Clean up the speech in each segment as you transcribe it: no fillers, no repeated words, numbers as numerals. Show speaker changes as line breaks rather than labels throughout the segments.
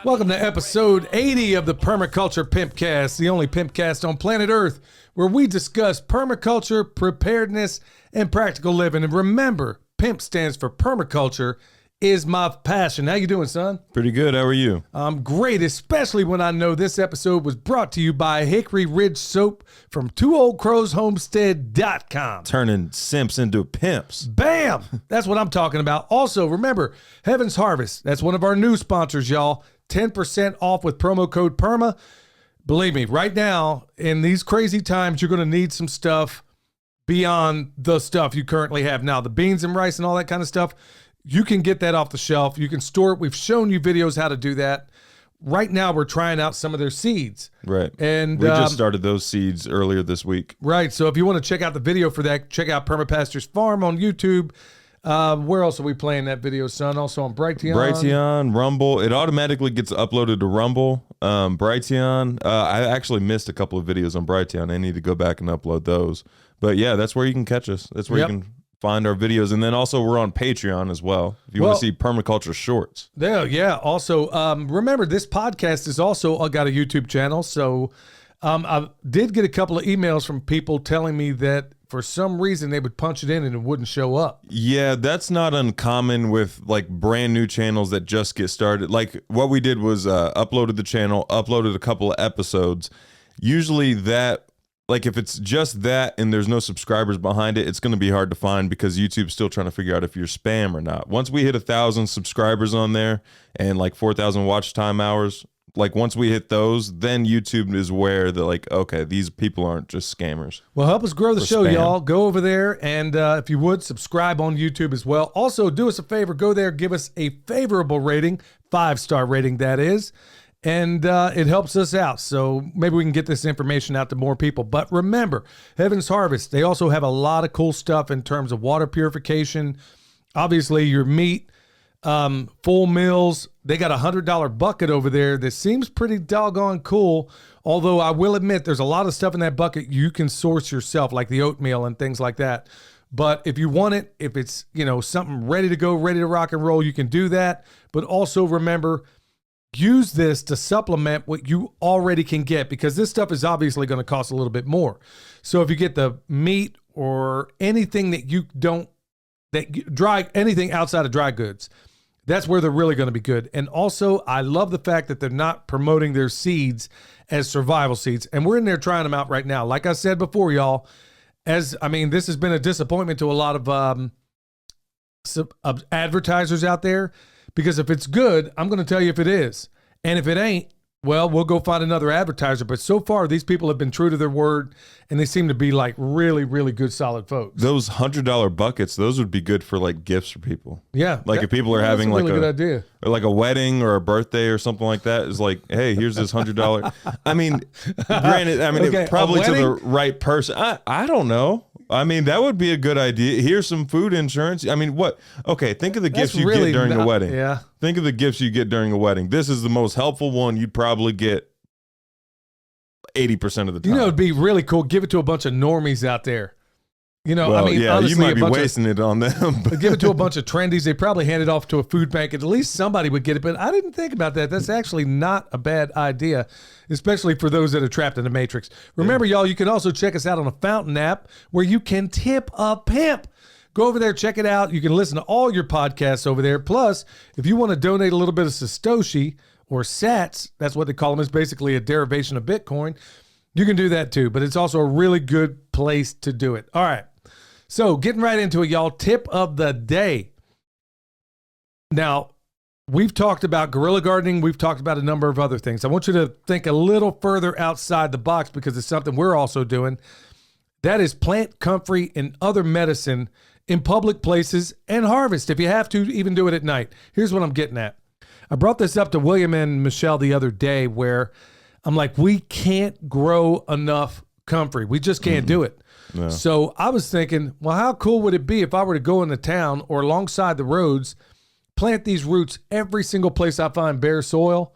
Welcome to episode 80 of the Permaculture PIMPcast, the only PIMPcast on planet Earth, where we discuss permaculture, preparedness, and practical living. And remember, PIMP stands for permaculture is my passion. How you doing, son?
Pretty good. How are you?
I'm great, especially when I know this episode was brought to you by Hickory Ridge Soap from TwoOldCrowsHomestead.com.
Turning simps into pimps.
Bam! That's what I'm talking about. Also, remember, Heaven's Harvest. That's one of our new sponsors, y'all. 10% off with promo code PERMA. Believe me, right now, in these crazy times, you're going to need some stuff beyond the stuff you currently have now. The beans and rice and all that kind of stuff, you can get that off the shelf. You can store it. We've shown you videos how to do that. Right now, we're trying out some of their seeds.
Right.
And
we just started those seeds earlier this week.
Right. So if you want to check out the video for that, check out Permapasture's Farm on YouTube. Where else are we playing that video, son? Also on Brighteon.
Brighteon, Rumble. It automatically gets uploaded to Rumble. Brighteon. I actually missed a couple of videos on Brighteon. I need to go back and upload those. But yeah, that's where you can catch us. That's where you can find our videos. And then also we're on Patreon as well, if you want to see permaculture shorts.
Yeah. Also, remember, this podcast is also got a YouTube channel. So I did get a couple of emails from people telling me that for some reason they would punch it in and it wouldn't show up.
Yeah, that's not uncommon with like brand new channels that just get started. Like what we did was uploaded the channel, uploaded a couple of episodes. Usually that, like if it's just that and there's no subscribers behind it, it's going to be hard to find because YouTube's still trying to figure out if you're spam or not. Once we hit 1,000 subscribers on there and like 4,000 watch time hours, like once we hit those, then YouTube is where they're like, okay, these people aren't just scammers.
Well, help us grow the show, y'all. Go over there and if you would, subscribe on YouTube as well. Also, do us a favor. Go there, give us a favorable rating, 5-star rating, that is. And it helps us out. So maybe we can get this information out to more people. But remember, Heaven's Harvest, they also have a lot of cool stuff in terms of water purification. Obviously, your meat, full meals. They got a $100 bucket over there that seems pretty doggone cool. Although I will admit there's a lot of stuff in that bucket you can source yourself, like the oatmeal and things like that. But if you want it, if it's, something ready to go, ready to rock and roll, you can do that. But also remember, use this to supplement what you already can get, because this stuff is obviously going to cost a little bit more. So if you get the meat or anything that you don't, anything outside of dry goods, that's where they're really going to be good. And also, I love the fact that they're not promoting their seeds as survival seeds. And we're in there trying them out right now. Like I said before, y'all, this has been a disappointment to a lot of advertisers out there, because if it's good, I'm going to tell you if it is. And if it ain't, well, we'll go find another advertiser. But so far, these people have been true to their word, and they seem to be like really, really good, solid folks.
Those $100 buckets, those would be good for like gifts for people.
Yeah.
Like if people are having like
good idea.
Or like a wedding or a birthday or something like that, is like, hey, here's this $100. I mean, granted, okay, probably to the right person. I don't know. I mean, that would be a good idea. Here's some food insurance. I mean, what? Okay, think of the gifts you get during a wedding.
Yeah.
Think of the gifts you get during a wedding. This is the most helpful one you'd probably get 80% of the time.
It'd be really cool. Give it to a bunch of normies out there.
Honestly, you might be wasting it on them.
But give it to a bunch of trendies. They probably hand it off to a food bank. At least somebody would get it. But I didn't think about that. That's actually not a bad idea, especially for those that are trapped in the matrix. Remember, y'all, you can also check us out on a Fountain app where you can tip a pimp. Go over there, check it out. You can listen to all your podcasts over there. Plus, if you want to donate a little bit of Satoshi or Sats, that's what they call them. It's basically a derivation of Bitcoin. You can do that too. But it's also a really good place to do it. All right. So getting right into it, y'all, tip of the day. Now, we've talked about guerrilla gardening. We've talked about a number of other things. I want you to think a little further outside the box, because it's something we're also doing. That is plant comfrey and other medicine in public places and harvest. If you have to, even do it at night. Here's what I'm getting at. I brought this up to William and Michelle the other day, where I'm like, we can't grow enough comfrey. We just can't do it. No. So I was thinking, well, how cool would it be if I were to go into town or alongside the roads, plant these roots every single place I find bare soil,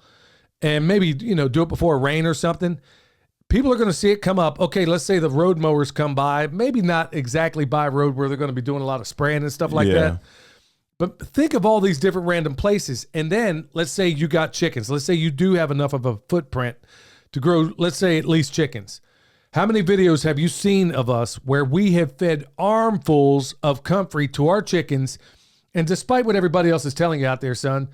and maybe, do it before rain or something. People are going to see it come up. Okay, let's say the road mowers come by, maybe not exactly by a road where they're going to be doing a lot of spraying and stuff like that. But think of all these different random places. And then let's say you got chickens. Let's say you do have enough of a footprint to grow, let's say at least chickens. How many videos have you seen of us where we have fed armfuls of comfrey to our chickens? And despite what everybody else is telling you out there, son,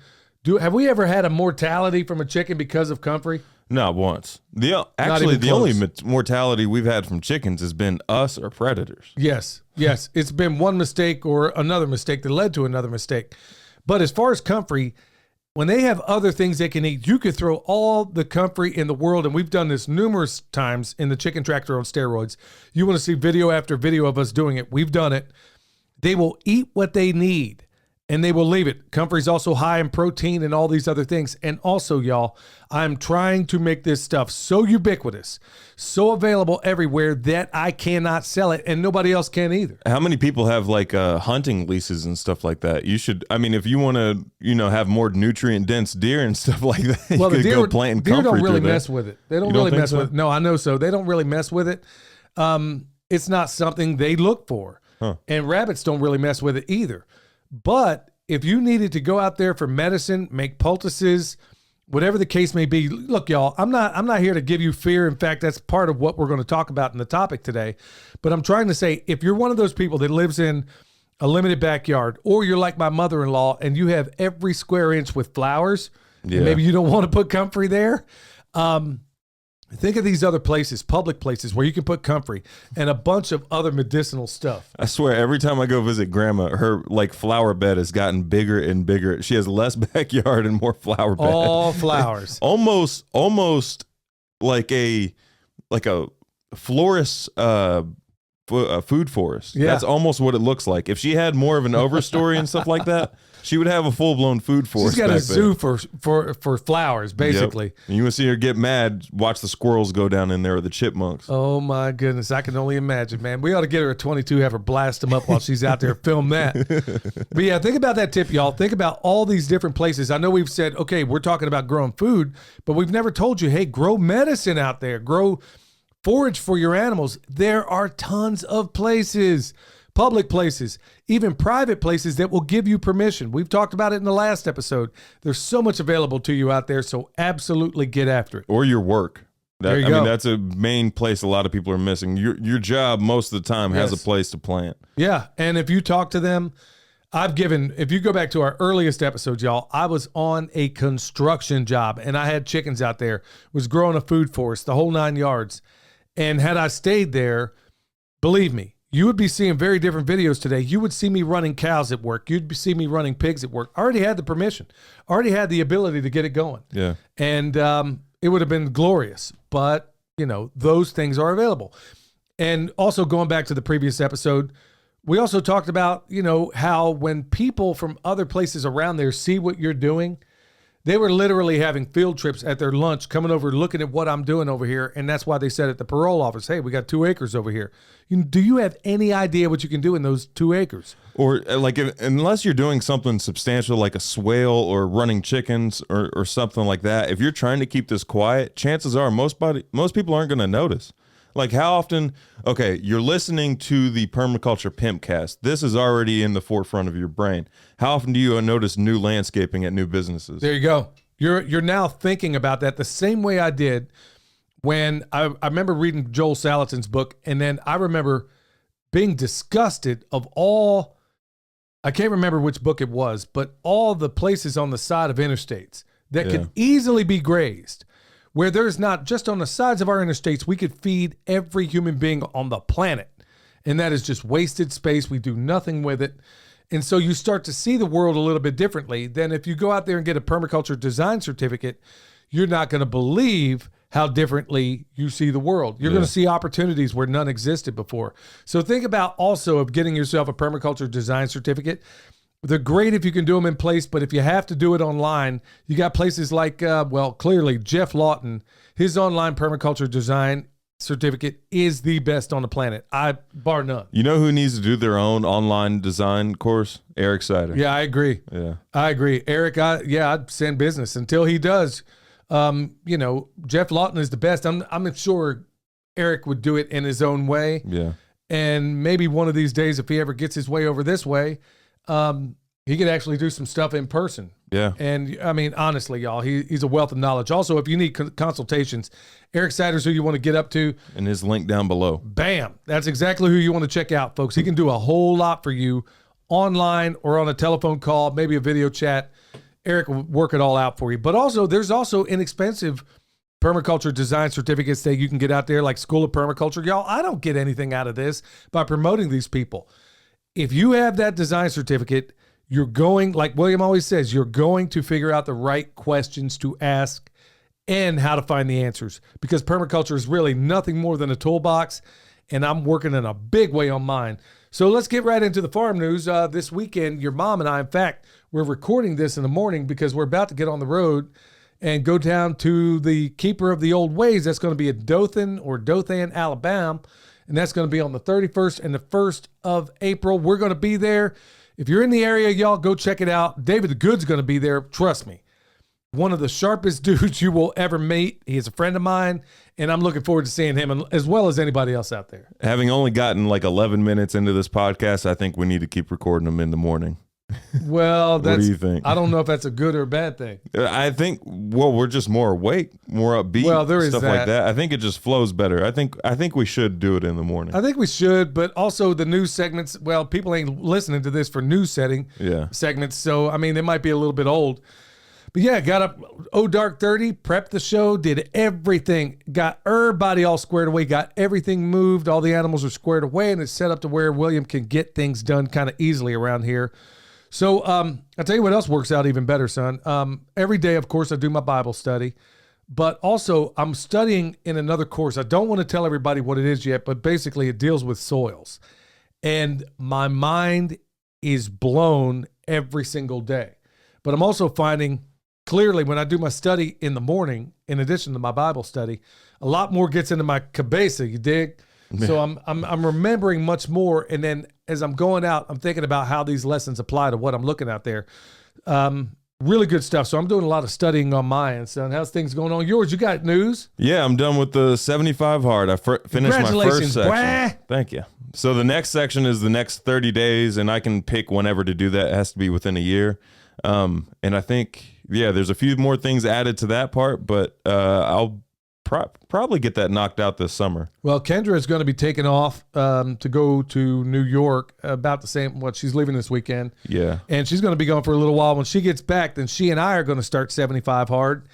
have we ever had a mortality from a chicken because of comfrey?
Not once. The only mortality we've had from chickens has been us or predators.
Yes. It's been one mistake or another mistake that led to another mistake. But as far as comfrey, when they have other things they can eat, you could throw all the comfrey in the world, and we've done this numerous times in the Chicken Tractor on steroids. You want to see video after video of us doing it. We've done it. They will eat what they need. And they will leave it. Comfrey's also high in protein and all these other things. And also, y'all, I'm trying to make this stuff so ubiquitous, so available everywhere that I cannot sell it and nobody else can either.
How many people have like hunting leases and stuff like that? You should, I mean, if you want to, have more nutrient dense deer and stuff like that,
well,
you could go planting comfrey.
Deer don't really
through
mess with it. They don't really mess with it. No, I know so. They don't really mess with it. It's not something they look for. Huh. And rabbits don't really mess with it either. But if you needed to go out there for medicine, make poultices, whatever the case may be, look, y'all, I'm not here to give you fear. In fact, that's part of what we're going to talk about in the topic today. But I'm trying to say, if you're one of those people that lives in a limited backyard, or you're like my mother-in-law and you have every square inch with flowers, and maybe you don't want to put comfrey there, think of these other places, public places where you can put comfrey and a bunch of other medicinal stuff.
I swear, every time I go visit grandma, her like flower bed has gotten bigger and bigger. She has less backyard and more flower bed.
All flowers.
almost like a florist, a food forest.
Yeah.
That's almost what it looks like. If she had more of an overstory and stuff like that, she would have a full-blown food forest.
She's got a zoo for flowers, basically.
Yep. And you want to see her get mad, watch the squirrels go down in there or the chipmunks.
Oh, my goodness. I can only imagine, man. We ought to get her a 22, have her blast them up while she's out there, film that. But, yeah, think about that tip, y'all. Think about all these different places. I know we've said, okay, we're talking about growing food, but we've never told you, hey, grow medicine out there. Grow forage for your animals. There are tons of places. Public places, even private places that will give you permission. We've talked about it in the last episode. There's so much available to you out there, so absolutely get after it.
Or your work.
There you go.
I mean, that's a main place a lot of people are missing. Your job most of the time has a place to plant.
Yeah, and if you talk to them, if you go back to our earliest episodes, y'all, I was on a construction job, and I had chickens out there, was growing a food forest, the whole 9 yards. And had I stayed there, believe me, you would be seeing very different videos today. You would see me running cows at work. You'd see me running pigs at work. I already had the permission. I already had the ability to get it going.
Yeah.
And it would have been glorious. But, those things are available. And also going back to the previous episode, we also talked about, how when people from other places around there see what you're doing, they were literally having field trips at their lunch, coming over, looking at what I'm doing over here. And that's why they said at the parole office, hey, we got 2 acres over here. Do you have any idea what you can do in those 2 acres?
Or unless you're doing something substantial like a swale or running chickens or something like that, if you're trying to keep this quiet, chances are most people aren't going to notice. Like how often, okay, you're listening to the Permaculture PIMPcast. This is already in the forefront of your brain. How often do you notice new landscaping at new businesses?
There you go. You're now thinking about that the same way I did when I remember reading Joel Salatin's book, and then I remember being disgusted of all, I can't remember which book it was, but all the places on the side of interstates that could easily be grazed, where there's not, just on the sides of our interstates, we could feed every human being on the planet. And that is just wasted space. We do nothing with it. And so you start to see the world a little bit differently than if you go out there and get a permaculture design certificate. You're not going to believe how differently you see the world. You're going to see opportunities where none existed before. So think about also of getting yourself a permaculture design certificate. They're great if you can do them in place, but if you have to do it online, you got places like, clearly Jeff Lawton, his online permaculture design certificate is the best on the planet. Bar none.
You know who needs to do their own online design course? Eric Sider.
Yeah, I agree.
Yeah,
I agree. Eric, I'd send business until he does. Jeff Lawton is the best. I'm sure Eric would do it in his own way.
Yeah.
And maybe one of these days, if he ever gets his way over this way, He could actually do some stuff in person.
Yeah.
And I mean, honestly, y'all, he's a wealth of knowledge. Also, if you need consultations, Eric Sider's who you want to get up to.
And his link down below.
Bam. That's exactly who you want to check out, folks. He can do a whole lot for you online or on a telephone call, maybe a video chat. Eric will work it all out for you. But also, there's also inexpensive permaculture design certificates that you can get out there, like School of Permaculture. Y'all, I don't get anything out of this by promoting these people. If you have that design certificate, you're going, like William always says, you're going to figure out the right questions to ask and how to find the answers, because permaculture is really nothing more than a toolbox, and I'm working in a big way on mine. So let's get right into the farm news. This weekend, your mom and I, in fact, we're recording this in the morning because we're about to get on the road and go down to the Keeper of the Old Ways. That's going to be at Dothan, Alabama, and that's going to be on the 31st and the 1st of April. We're going to be there. If you're in the area, y'all, go check it out. David the Good's going to be there. Trust me. One of the sharpest dudes you will ever meet. He's a friend of mine, and I'm looking forward to seeing him as well as anybody else out there.
Having only gotten like 11 minutes into this podcast, I think we need to keep recording them in the morning.
Well,
what do you think?
I don't know if that's a good or a bad thing.
I think, well, we're just more awake, more upbeat,
well, there is
stuff
that.
like that. I think it just flows better. I think we should do it in the morning.
I think we should, but also the news segments, well, people ain't listening to this for news segments, so, I mean, they might be a little bit old. But yeah, got up, dark 30, prepped the show, did everything, got everybody all squared away, got everything moved, all the animals are squared away, and it's set up to where William can get things done kind of easily around here. So I'll tell you what else works out even better, son. Every day, of course, I do my Bible study, but also I'm studying in another course. I don't want to tell everybody what it is yet, but basically it deals with soils. And my mind is blown every single day. But I'm also finding clearly when I do my study in the morning, in addition to my Bible study, a lot more gets into my cabeza, you dig? So I'm remembering much more, and then as I'm going out, I'm thinking about how these lessons apply to what I'm looking at there. Really good stuff. So I'm doing a lot of studying on my end, son. How's things going on yours? You got news?
Yeah, I'm done with the 75 hard. I finished my first section.
Boy.
Thank you. So the next section is the next 30 days, and I can pick whenever to do that. It has to be within a year. And I think, yeah, there's a few more things added to that part, but I'll probably get that knocked out this summer.
Well, Kendra is going to be taking off to go to New York about the same. What she's leaving this weekend. Yeah, and she's going to be gone for a little while. When she gets back, then she and I are going to start 75 hard.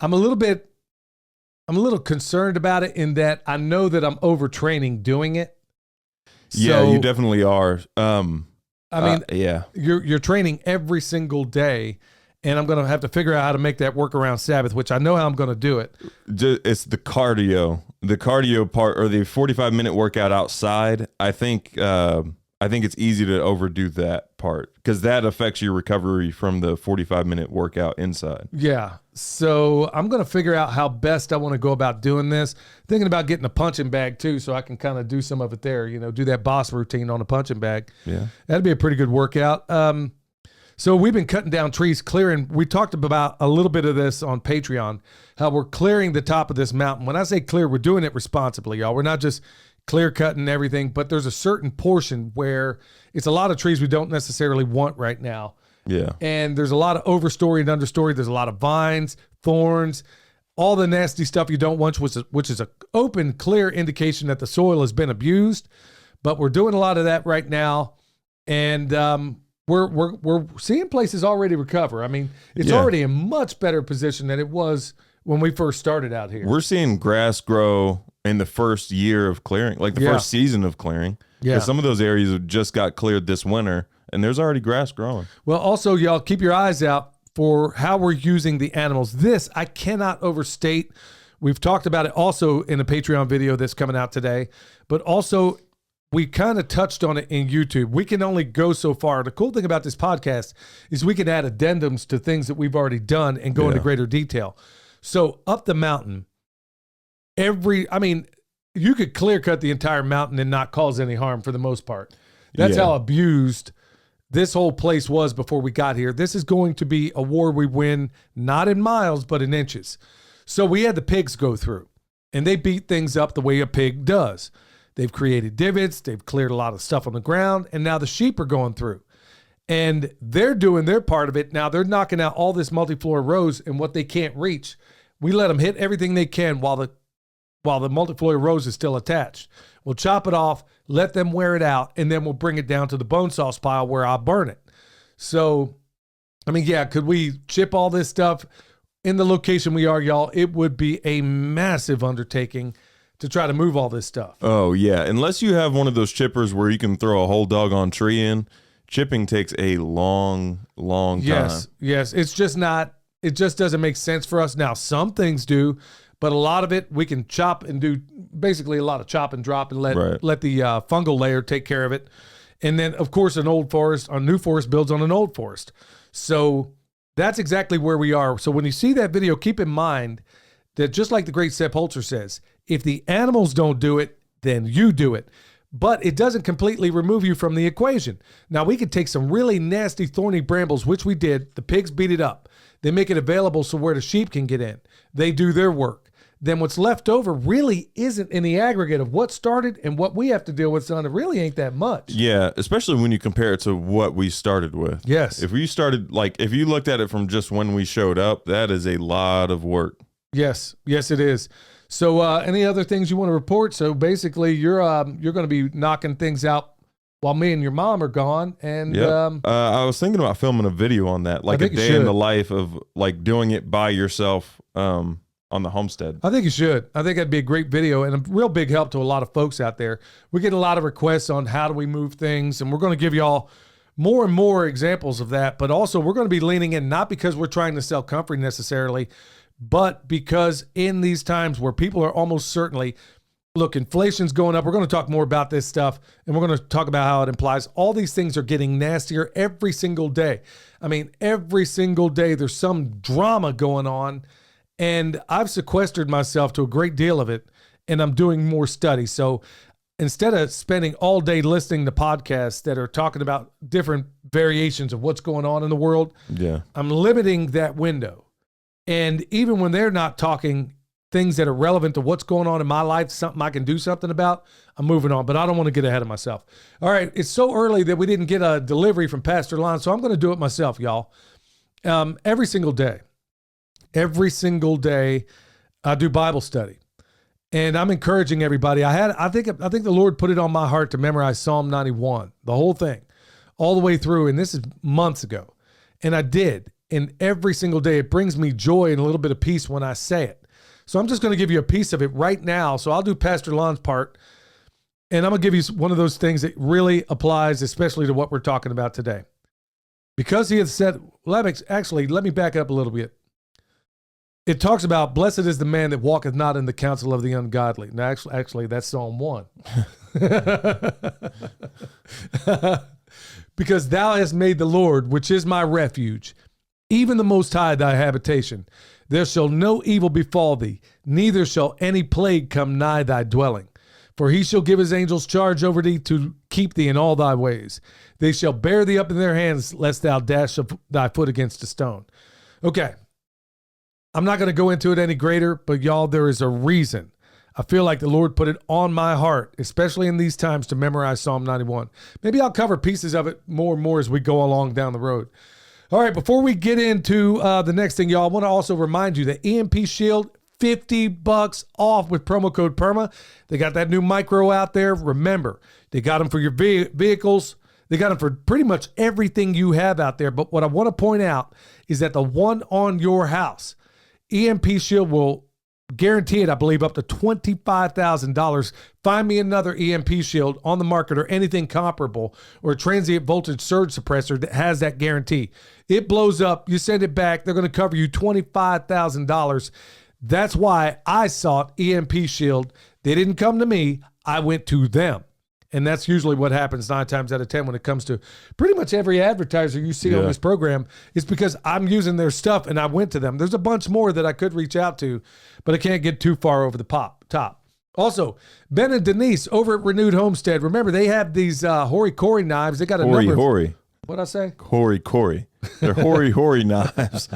I'm a little concerned about it in that I know that I'm overtraining doing it.
Yeah, you definitely are.
I mean, yeah, you're training every single day. And I'm going to have to figure out how to make that work around Sabbath, which I know how I'm going to do it.
It's the cardio part, or the 45-minute workout outside. I think it's easy to overdo that part because that affects your recovery from the 45-minute workout inside.
Yeah. So I'm going to figure out how best I want to go about doing this. Thinking about getting a punching bag too, so I can kind of do some of it there, do that boss routine on a punching bag. Yeah. That'd be a pretty good workout. So we've been cutting down trees, clearing. We talked about a little bit of this on Patreon, how we're clearing the top of this mountain. When I say clear, we're doing it responsibly, y'all. We're not just clear cutting everything, but there's a certain portion where it's a lot of trees we don't necessarily want right now. Yeah. And there's a lot of overstory and understory. There's a lot of vines, thorns, all the nasty stuff you don't want, which is an open, clear indication that the soil has been abused. But we're doing a lot of that right now. And, we're seeing places already recover. I mean, it's already in much better position than it was when we first started out here.
We're seeing grass grow in the first year of clearing, like the first season of clearing. Yeah. Some of those areas have just got cleared this winter, and there's already grass growing.
Well, also, y'all, keep your eyes out for how we're using the animals. This, I cannot overstate. We've talked about it also in a Patreon video that's coming out today, but also we kind of touched on it in YouTube. We can only go so far. The cool thing about this podcast is we can add addendums to things that we've already done and go into greater detail. So up the mountain, you could clear cut the entire mountain and not cause any harm for the most part. That's how abused this whole place was before we got here. This is going to be a war we win, not in miles, but in inches. So we had the pigs go through, and they beat things up the way a pig does. They've created divots. They've cleared a lot of stuff on the ground. And now the sheep are going through. And they're doing their part of it. Now they're knocking out all this multiflora rose and what they can't reach. We let them hit everything they can while the multiflora rose is still attached. We'll chop it off, let them wear it out, and then we'll bring it down to the bone saw pile where I'll burn it. So, I mean, yeah, could we chip all this stuff in the location we are, y'all? It would be a massive undertaking to try to move all this stuff.
Oh, yeah. Unless you have one of those chippers where you can throw a whole doggone tree in, chipping takes a long time.
Yes. It's just not, it just doesn't make sense for us. Now, some things do, but a lot of it we can chop and do basically a lot of chop and drop and let the fungal layer take care of it. And then, of course, a new forest builds on an old forest. So that's exactly where we are. So when you see that video, keep in mind that just like the great Sepp Holzer says, if the animals don't do it, then you do it. But it doesn't completely remove you from the equation. Now, we could take some really nasty, thorny brambles, which we did. The pigs beat it up. They make it available so where the sheep can get in. They do their work. Then what's left over really isn't in the aggregate of what started and what we have to deal with, son. It really ain't that much.
Yeah, especially when you compare it to what we started with.
Yes.
If we started, if you looked at it from just when we showed up, that is a lot of work.
Yes, it is. So any other things you want to report? So basically you're going to be knocking things out while me and your mom are gone. And
I was thinking about filming a video on that, like a day in the life of doing it by yourself on the homestead.
I think you should. I think that'd be a great video and a real big help to a lot of folks out there. We get a lot of requests on how do we move things, and we're going to give y'all more and more examples of that. But also we're going to be leaning in, not because we're trying to sell comfort necessarily, but because in these times where people are almost certainly, look, inflation's going up. We're going to talk more about this stuff, and we're going to talk about how it implies all these things are getting nastier every single day. I mean, every single day there's some drama going on, and I've sequestered myself to a great deal of it, and I'm doing more study. So instead of spending all day listening to podcasts that are talking about different variations of what's going on in the world, I'm limiting that window. And even when they're not talking things that are relevant to what's going on in my life, something I can do something about, I'm moving on. But I don't want to get ahead of myself. All right, it's so early that we didn't get a delivery from Pastor Lon, so I'm going to do it myself, y'all. Every single day, I do Bible study. And I'm encouraging everybody. I think the Lord put it on my heart to memorize Psalm 91, the whole thing, all the way through. And this is months ago. And I did. And every single day, it brings me joy and a little bit of peace when I say it. So I'm just going to give you a piece of it right now. So I'll do Pastor Lon's part. And I'm going to give you one of those things that really applies, especially to what we're talking about today. Because he has said, let me back up a little bit. It talks about, blessed is the man that walketh not in the counsel of the ungodly. Now, actually that's Psalm 1. Because thou hast made the Lord, which is my refuge, even the Most High thy habitation. There shall no evil befall thee, neither shall any plague come nigh thy dwelling. For he shall give his angels charge over thee to keep thee in all thy ways. They shall bear thee up in their hands, lest thou dash thy foot against a stone. Okay. I'm not going to go into it any greater, but y'all, there is a reason. I feel like the Lord put it on my heart, especially in these times, to memorize Psalm 91. Maybe I'll cover pieces of it more and more as we go along down the road. All right, before we get into the next thing, y'all, I want to also remind you that EMP Shield, $50 off with promo code PERMA. They got that new micro out there. Remember, they got them for your vehicles. They got them for pretty much everything you have out there. But what I want to point out is that the one on your house, EMP Shield will guarantee it, I believe, up to $25,000. Find me another EMP Shield on the market or anything comparable, or a transient voltage surge suppressor that has that guarantee. It blows up, you send it back, they're going to cover you $25,000. That's why I sought EMP Shield. They didn't come to me, I went to them. And that's usually what happens 9 times out of 10 when it comes to pretty much every advertiser you see on this program. It's because I'm using their stuff and I went to them. There's a bunch more that I could reach out to, but I can't get too far over the top. Also, Ben and Denise over at Renewed Homestead. Remember, they have these Hori Kori knives. They got a number of... What'd I say?
Hori. They're hori knives.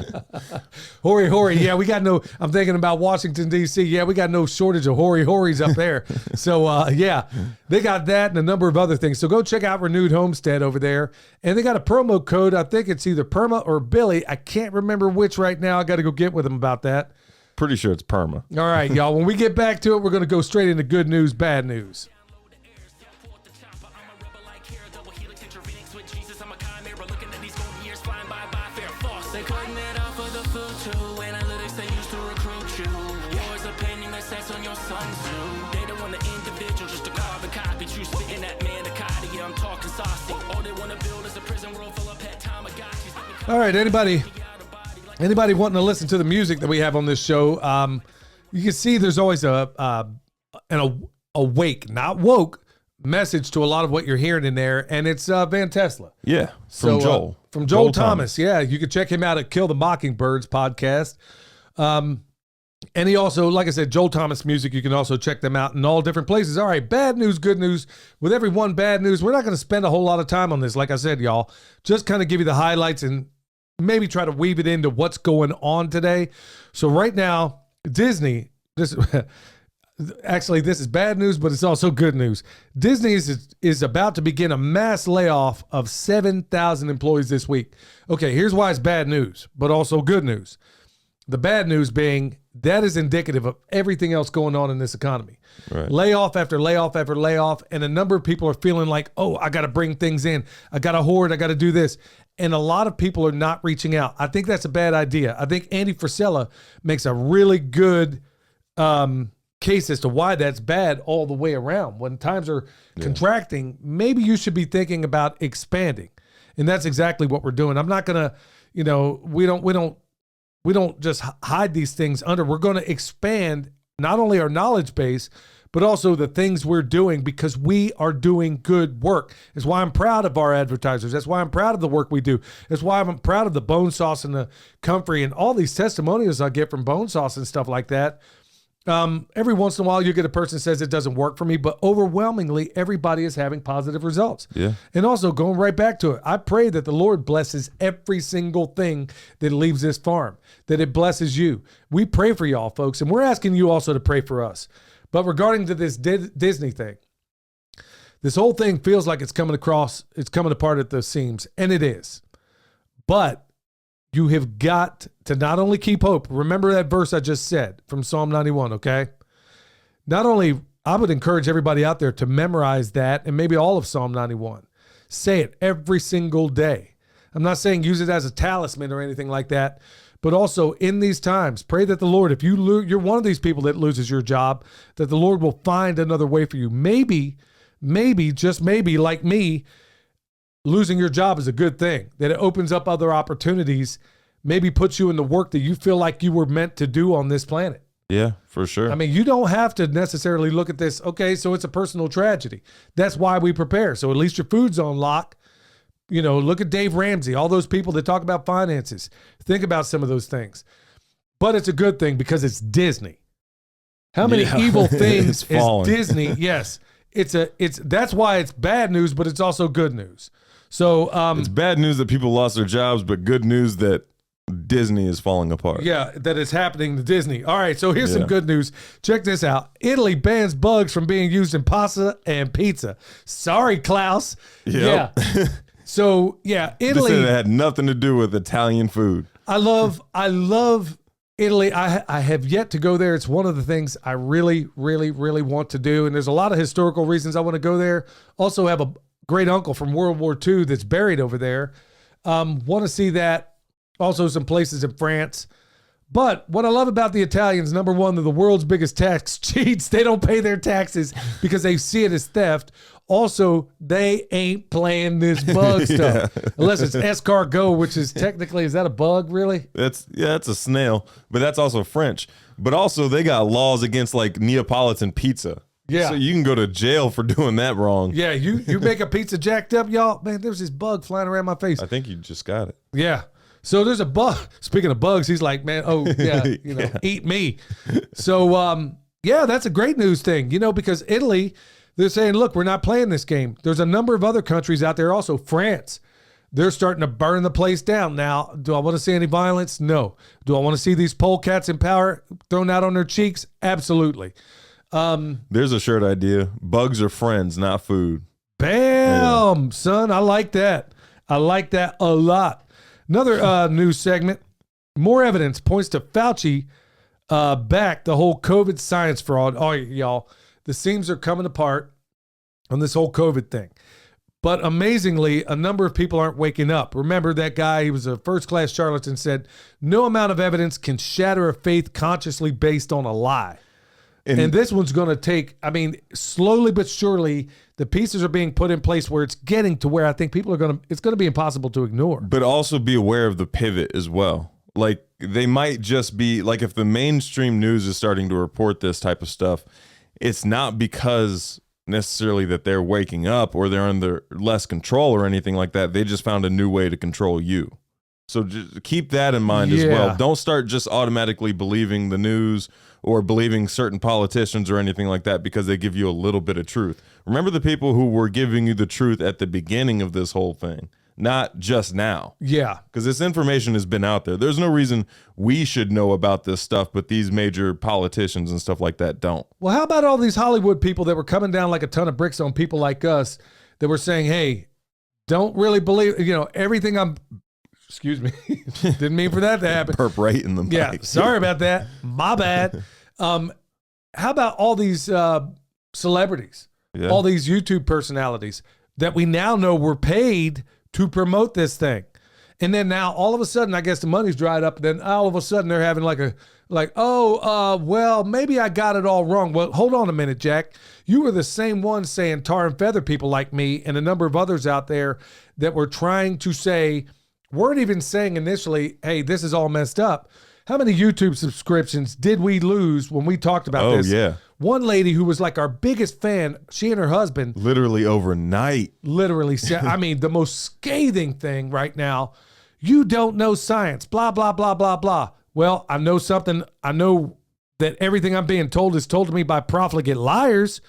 Hori. Yeah, we got no, I'm thinking about Washington, D.C. Yeah, we got no shortage of horis up there. So, yeah, they got that and a number of other things. So go check out Renewed Homestead over there. And they got a promo code. I think it's either Perma or Billy. I can't remember which right now. I got to go get with them about that.
Pretty sure it's Perma.
All right, y'all. When we get back to it, we're going to go straight into good news, bad news. All right, anybody wanting to listen to the music that we have on this show, you can see there's always an awake, not woke, message to a lot of what you're hearing in there, and it's Van Tesla.
Yeah, from Joel.
From Joel Thomas. Yeah, you can check him out at Kill the Mockingbirds podcast. And he also, like I said, Joel Thomas Music, you can also check them out in all different places. All right, bad news, good news. With every one bad news, we're not going to spend a whole lot of time on this, like I said, y'all. Just kind of give you the highlights and maybe try to weave it into what's going on today. So right now, Disney, this is bad news, but it's also good news. Disney is about to begin a mass layoff of 7,000 employees this week. Okay, here's why it's bad news, but also good news. The bad news being that is indicative of everything else going on in this economy. Right. Layoff after layoff after layoff, and a number of people are feeling like, oh, I got to bring things in. I got to hoard. I got to do this. And a lot of people are not reaching out. I think that's a bad idea. I think Andy Frisella makes a really good case as to why that's bad all the way around. When times are contracting, maybe you should be thinking about expanding. And that's exactly what we're doing. I'm not going to, we don't just hide these things under. We're going to expand not only our knowledge base, but also the things we're doing because we are doing good work. That's why I'm proud of our advertisers. That's why I'm proud of the work we do. That's why I'm proud of the Bone Sauce and the Comfrey and all these testimonials I get from Bone Sauce and stuff like that. Every once in a while you get a person that says it doesn't work for me, but overwhelmingly everybody is having positive results. Yeah. And also going right back to it, I pray that the Lord blesses every single thing that leaves this farm, that it blesses you. We pray for y'all folks, and we're asking you also to pray for us. But regarding to this Disney thing, this whole thing feels like it's coming apart at the seams, and it is. But you have got to not only keep hope. Remember that verse I just said from Psalm 91, okay? Not only, I would encourage everybody out there to memorize that and maybe all of Psalm 91. Say it every single day. I'm not saying use it as a talisman or anything like that, but also in these times, pray that the Lord, if you're one of these people that loses your job, that the Lord will find another way for you. Maybe, just maybe, like me, losing your job is a good thing, that it opens up other opportunities, maybe puts you in the work that you feel like you were meant to do on this planet.
Yeah, for sure.
I mean, you don't have to necessarily look at this, okay, so it's a personal tragedy. That's why we prepare. So at least your food's on lock. Look at Dave Ramsey, all those people that talk about finances. Think about some of those things. But it's a good thing because it's Disney. How many evil things is Disney? Yes. That's why it's bad news, but it's also good news. So
it's bad news that people lost their jobs, but good news that Disney is falling apart.
Yeah, that it's happening to Disney. All right, so here's some good news. Check this out. Italy bans bugs from being used in pasta and pizza. Sorry, Klaus.
Yep.
Yeah. So, yeah, Italy.
This had nothing to do with Italian food.
I love Italy. I have yet to go there. It's one of the things I really, really, really want to do. And there's a lot of historical reasons I want to go there. Also have a great uncle from World War II that's buried over there. Want to see that. Also some places in France. But what I love about the Italians, number one, they're the world's biggest tax cheats. They don't pay their taxes because they see it as theft. Also, they ain't playing this bug stuff. Unless it's escargot, which is technically, is that a bug, really?
That's a snail, but that's also French. But also, they got laws against like Neapolitan pizza. Yeah. So you can go to jail for doing that wrong.
Yeah, you make a pizza jacked up, y'all. Man, there's this bug flying around my face.
I think you just got it.
Yeah. So there's a bug. Speaking of bugs, he's like, man, oh, yeah, eat me. So, yeah, that's a great news thing, because Italy, they're saying, look, we're not playing this game. There's a number of other countries out there also. France, They're starting to burn the place down. Now, do I want to see any violence? No. Do I want to see these polecats in power thrown out on their cheeks? Absolutely.
There's a shirt idea. Bugs are friends, not food.
Bam, son. I like that. I like that a lot. Another news segment. More evidence points to Fauci back the whole COVID science fraud. Oh, y'all, the seams are coming apart on this whole COVID thing. But amazingly, a number of people aren't waking up. Remember that guy, he was a first-class charlatan, said, no amount of evidence can shatter a faith consciously based on a lie. And this one's going to take, I mean, slowly but surely, the pieces are being put in place where it's getting to where I think people are going to, it's going to be impossible to ignore.
But also be aware of the pivot as well. Like, they might just be, like, if the mainstream news is starting to report this type of stuff, it's not because necessarily that they're waking up or they're under less control or anything like that. They just found a new way to control you. So just keep that in mind as well. Don't start just automatically believing the news or believing certain politicians or anything like that because they give you a little bit of truth. Remember the people who were giving you the truth at the beginning of this whole thing, not just now.
Yeah.
Because this information has been out there. There's no reason we should know about this stuff, but these major politicians and stuff like that don't.
Well, how about all these Hollywood people that were coming down like a ton of bricks on people like us that were saying, hey, don't really believe, everything excuse me, didn't mean for that to happen.
Perp right in the mic.
Yeah, sorry about that. My bad. How about all these celebrities, all these YouTube personalities that we now know were paid to promote this thing? And then now all of a sudden, I guess the money's dried up. And then all of a sudden they're having well, maybe I got it all wrong. Well, hold on a minute, Jack. You were the same one saying tar and feather people like me and a number of others out there that were trying to say, weren't even saying initially, hey, this is all messed up. How many YouTube subscriptions did we lose when we talked about this?
Oh, yeah.
One lady who was like our biggest fan, she and her husband.
Literally overnight.
Literally said, I mean, the most scathing thing right now, you don't know science, blah, blah, blah, blah, blah. Well, I know something. I know that everything I'm being told is told to me by profligate liars.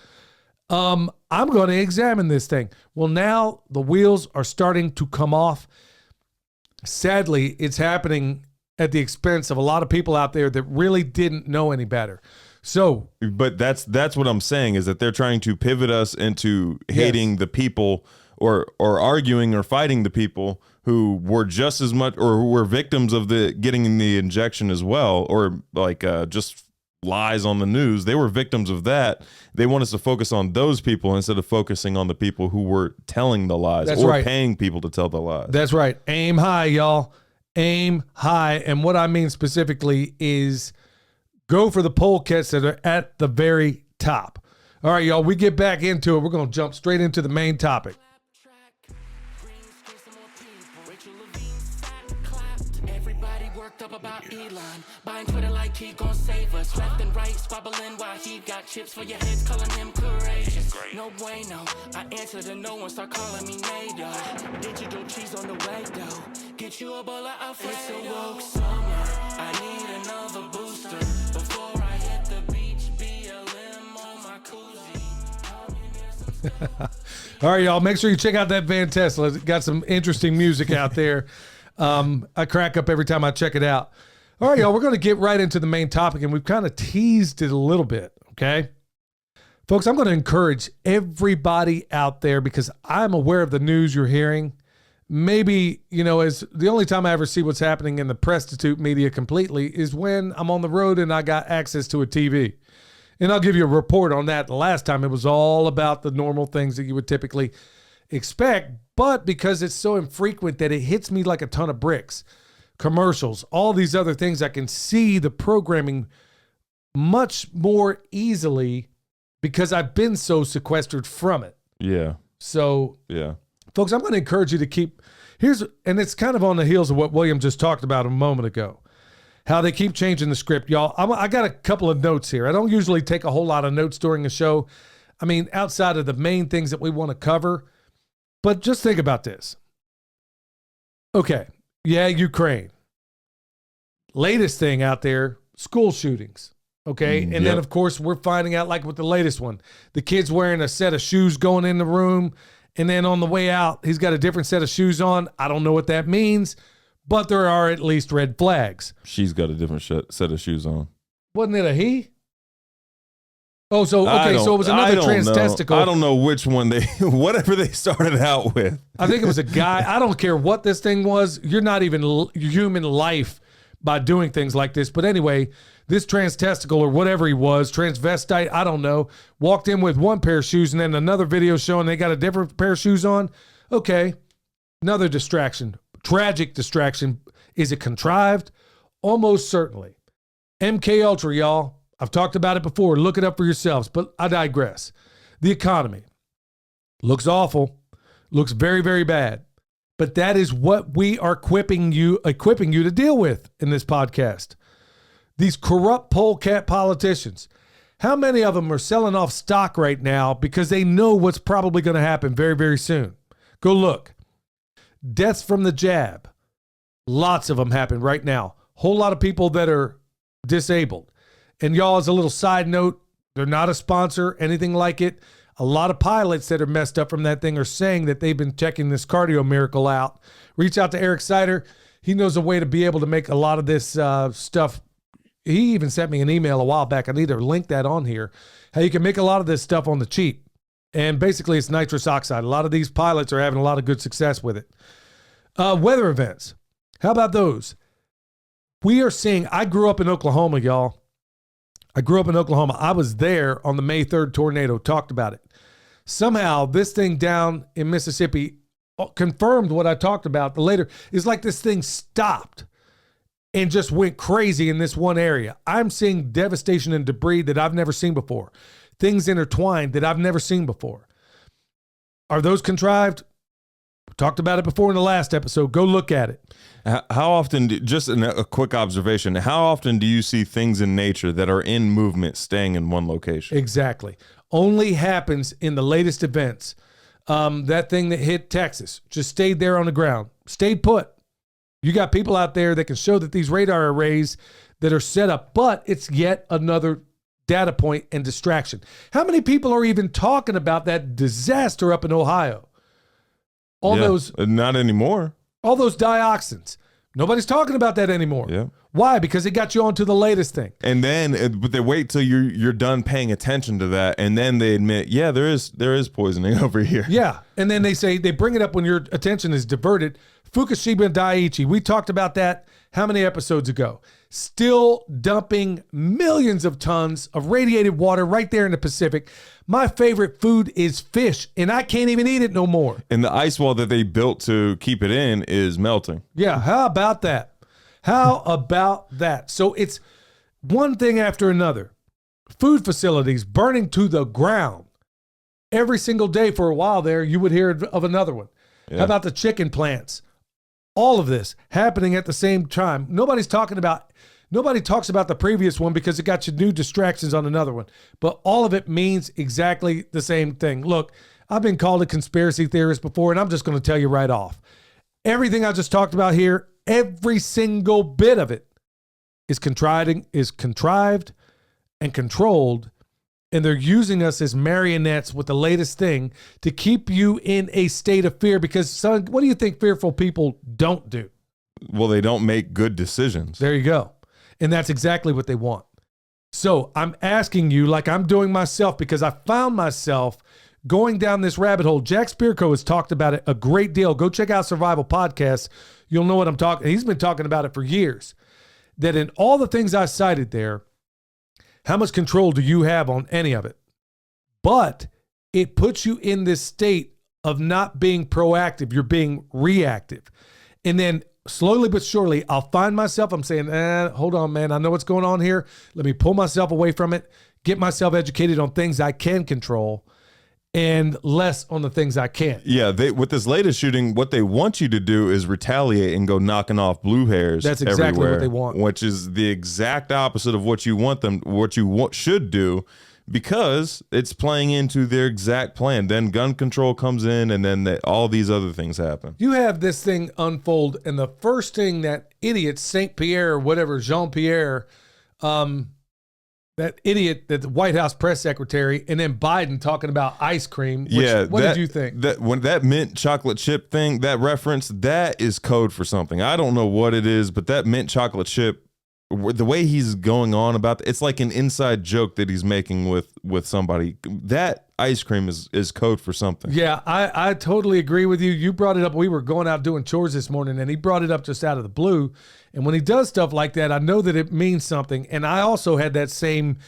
I'm going to examine this thing. Well, now the wheels are starting to come off. Sadly, it's happening at the expense of a lot of people out there that really didn't know any better. So,
but that's what I'm saying is that they're trying to pivot us into hating the people or arguing or fighting the people who were just as much or who were victims of the getting the injection as well, or like just lies on the news. They were victims of that. They want us to focus on those people instead of focusing on the people who were telling the lies paying people to tell the lies.
That's right. Aim high, y'all. Aim high. And what I mean specifically is go for the polecats that are at the very top. All right, y'all, we get back into it. We're going to jump straight into the main topic.
About Elon, buying Twitter like he gon' save us. Left and right, squabbling while he got chips for your heads, calling him courageous. No bueno, I answer to no one, start calling me NATO. Digital cheese on the way though. Get you a bowl of Alfredo. It's a woke summer, I need another booster. Before I hit the beach, BLM on my koozie.
All right, y'all, make sure you check out that Van Tesla. It's got some interesting music out there. I crack up every time I check it out. All right, y'all, we're going to get right into the main topic, and we've kind of teased it a little bit, okay? Folks, I'm going to encourage everybody out there because I'm aware of the news you're hearing. Maybe, as the only time I ever see what's happening in the prostitute media completely is when I'm on the road and I got access to a TV. And I'll give you a report on that. The last time it was all about the normal things that you would typically expect, but because it's so infrequent that it hits me like a ton of bricks, commercials, all these other things, I can see the programming much more easily because I've been so sequestered from it.
Yeah.
So,
yeah,
folks, I'm going to encourage you to keep, and it's kind of on the heels of what William just talked about a moment ago, how they keep changing the script. Y'all, I got a couple of notes here. I don't usually take a whole lot of notes during a show. I mean, outside of the main things that we want to cover. But just think about this. Okay, yeah, Ukraine. Latest thing out there, school shootings. Okay, and then of course we're finding out like with the latest one, the kids wearing a set of shoes going in the room And then on the way out, he's got a different set of shoes on. I don't know what that means, but there are at least red flags.
She's got a different set of shoes on.
Wasn't it a he? Oh, so okay, so it was another trans testicle.
I don't know which one whatever they started out with.
I think it was a guy. I don't care what this thing was. You're not even human life by doing things like this. But anyway, this trans testicle or whatever he was, transvestite, I don't know, walked in with one pair of shoes and then another video showing they got a different pair of shoes on. Okay, another distraction, tragic distraction. Is it contrived? Almost certainly. MK Ultra, y'all. I've talked about it before. Look it up for yourselves, but I digress. The economy looks awful, looks very, very bad. But that is what we are equipping you to deal with in this podcast. These corrupt polecat politicians. How many of them are selling off stock right now because they know what's probably going to happen very, very soon? Go look. Deaths from the jab. Lots of them happen right now. Whole lot of people that are disabled. And y'all, as a little side note, they're not a sponsor, anything like it. A lot of pilots that are messed up from that thing are saying that they've been checking this cardio miracle out. Reach out to Eric Sider. He knows a way to be able to make a lot of this stuff. He even sent me an email a while back. I need to link that on here. How you can make a lot of this stuff on the cheap. And basically it's nitrous oxide. A lot of these pilots are having a lot of good success with it. Weather events. How about those? We are seeing, I grew up in Oklahoma, y'all. I grew up in Oklahoma. I was there on the May 3rd tornado, talked about it. Somehow this thing down in Mississippi confirmed what I talked about. The later is like this thing stopped and just went crazy in this one area. I'm seeing devastation and debris that I've never seen before. Things intertwined that I've never seen before. Are those contrived? We talked about it before in the last episode. Go look at it.
How often, just a quick observation, how often do you see things in nature that are in movement staying in one location?
Exactly. Only happens in the latest events. That thing that hit Texas just stayed there on the ground, stayed put. You got people out there that can show that these radar arrays that are set up, but it's yet another data point and distraction. How many people are even talking about that disaster up in Ohio? Those,
not anymore.
All those dioxins. Nobody's talking about that anymore.
Yeah.
Why? Because it got you onto the latest thing.
And then, but they wait till you're done paying attention to that, and then they admit, yeah, there is poisoning over here.
Yeah, and then they bring it up when your attention is diverted. Fukushima Daiichi, we talked about that how many episodes ago? Still dumping millions of tons of radiated water right there in the Pacific. My favorite food is fish, and I can't even eat it no more.
And the ice wall that they built to keep it in is melting.
Yeah, how about that? How about that? So it's one thing after another. Food facilities burning to the ground. Every single day for a while there, you would hear of another one. Yeah. How about the chicken plants? All of this happening at the same time. Nobody talks about the previous one because it got you new distractions on another one. But all of it means exactly the same thing. Look, I've been called a conspiracy theorist before, and I'm just going to tell you right off. Everything I just talked about here, every single bit of it is contrived and controlled, and they're using us as marionettes with the latest thing to keep you in a state of fear because, son, what do you think fearful people don't do?
Well, they don't make good decisions.
There you go. And that's exactly what they want. So I'm asking you, like I'm doing myself, because I found myself going down this rabbit hole. Jack Spirko has talked about it a great deal. Go check out Survival Podcast. You'll know what I'm talking. He's been talking about it for years. That in all the things I cited there, how much control do you have on any of it? But it puts you in this state of not being proactive. You're being reactive. And then slowly but surely, I'll find myself, I'm saying, hold on, man. I know what's going on here. Let me pull myself away from it, get myself educated on things I can control and less on the things I can't.
Yeah, with this latest shooting, what they want you to do is retaliate and go knocking off blue hairs.
That's exactly
everywhere,
what they want.
Which is the exact opposite of what you want them, what you should do, because it's playing into their exact plan. Then gun control comes in, and then all these other things happen.
You have this thing unfold, and the first thing that idiot Saint Pierre or whatever, Jean Pierre, that idiot, that the White House press secretary, and then Biden talking about ice cream. Which,
Yeah.
what did you think?
That when that mint chocolate chip thing, that reference, that is code for something. I don't know what it is, but that mint chocolate chip, the way he's going on about it's like an inside joke that he's making with somebody. That ice cream is code for something.
Yeah, I totally agree with you. You brought it up. We were going out doing chores this morning, and he brought it up just out of the blue. And when he does stuff like that, I know that it means something. And I also had that same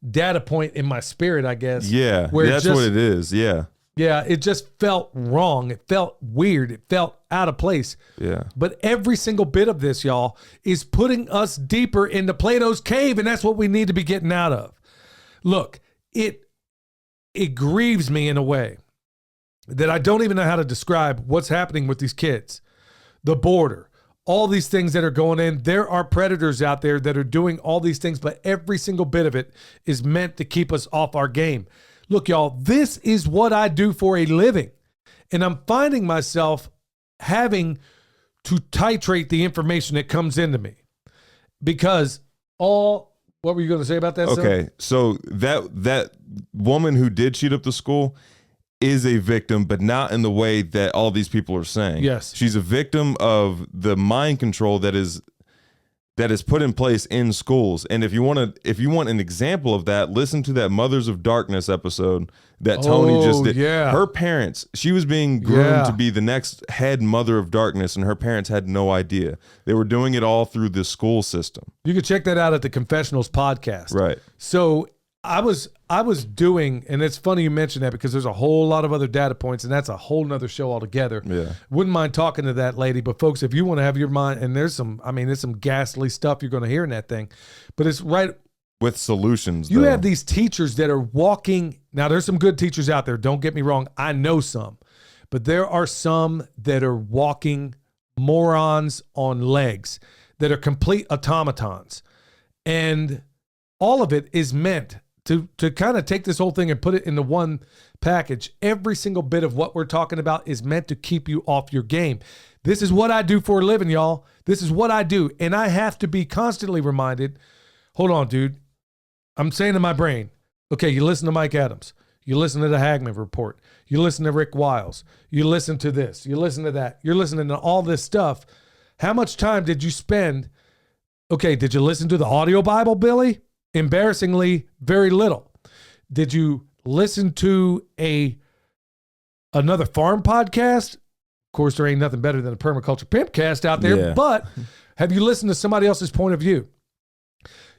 data point in my spirit, I guess.
Yeah,
where
that's what it is. Yeah.
Yeah, it just felt wrong. It felt weird. It felt out of place.
Yeah.
But every single bit of this, y'all, is putting us deeper into Plato's cave, and that's what we need to be getting out of. Look, it grieves me in a way that I don't even know how to describe what's happening with these kids. The border, all these things that are going in. There are predators out there that are doing all these things, but every single bit of it is meant to keep us off our game. Look, y'all, this is what I do for a living. And I'm finding myself having to titrate the information that comes into me. Because what were you going to say about that?
Okay, so that woman who did cheat up the school is a victim, but not in the way that all these people are saying.
Yes.
She's a victim of the mind control that is put in place in schools. And if you want an example of that, listen to that Mothers of Darkness episode that Tony just did.
Yeah.
Her parents, she was being groomed
Yeah.
to be the next head Mother of Darkness, and her parents had no idea. They were doing it all through the school system.
You can check that out at the Confessionals podcast.
Right.
So I was doing, and it's funny you mentioned that because there's a whole lot of other data points, and that's a whole nother show altogether.
Yeah.
Wouldn't mind talking to that lady, but folks, if you want to have your mind, and there's some ghastly stuff you're going to hear in that thing, but it's right.
With solutions,
You
though.
have these teachers that are walking. Now, there's some good teachers out there. Don't get me wrong. I know some, but there are some that are walking morons on legs that are complete automatons. And all of it is meant to kind of take this whole thing and put it into one package. Every single bit of what we're talking about is meant to keep you off your game. This is what I do for a living, y'all. This is what I do. And I have to be constantly reminded, hold on, dude. I'm saying to my brain, okay, you listen to Mike Adams. You listen to the Hagman Report. You listen to Rick Wiles. You listen to this. You listen to that. You're listening to all this stuff. How much time did you spend? Okay, did you listen to the audio Bible, Billy? Embarrassingly, very little. Did you listen to another farm podcast? Of course, there ain't nothing better than a Permaculture PIMPcast out there,
Yeah.
but have you listened to somebody else's point of view?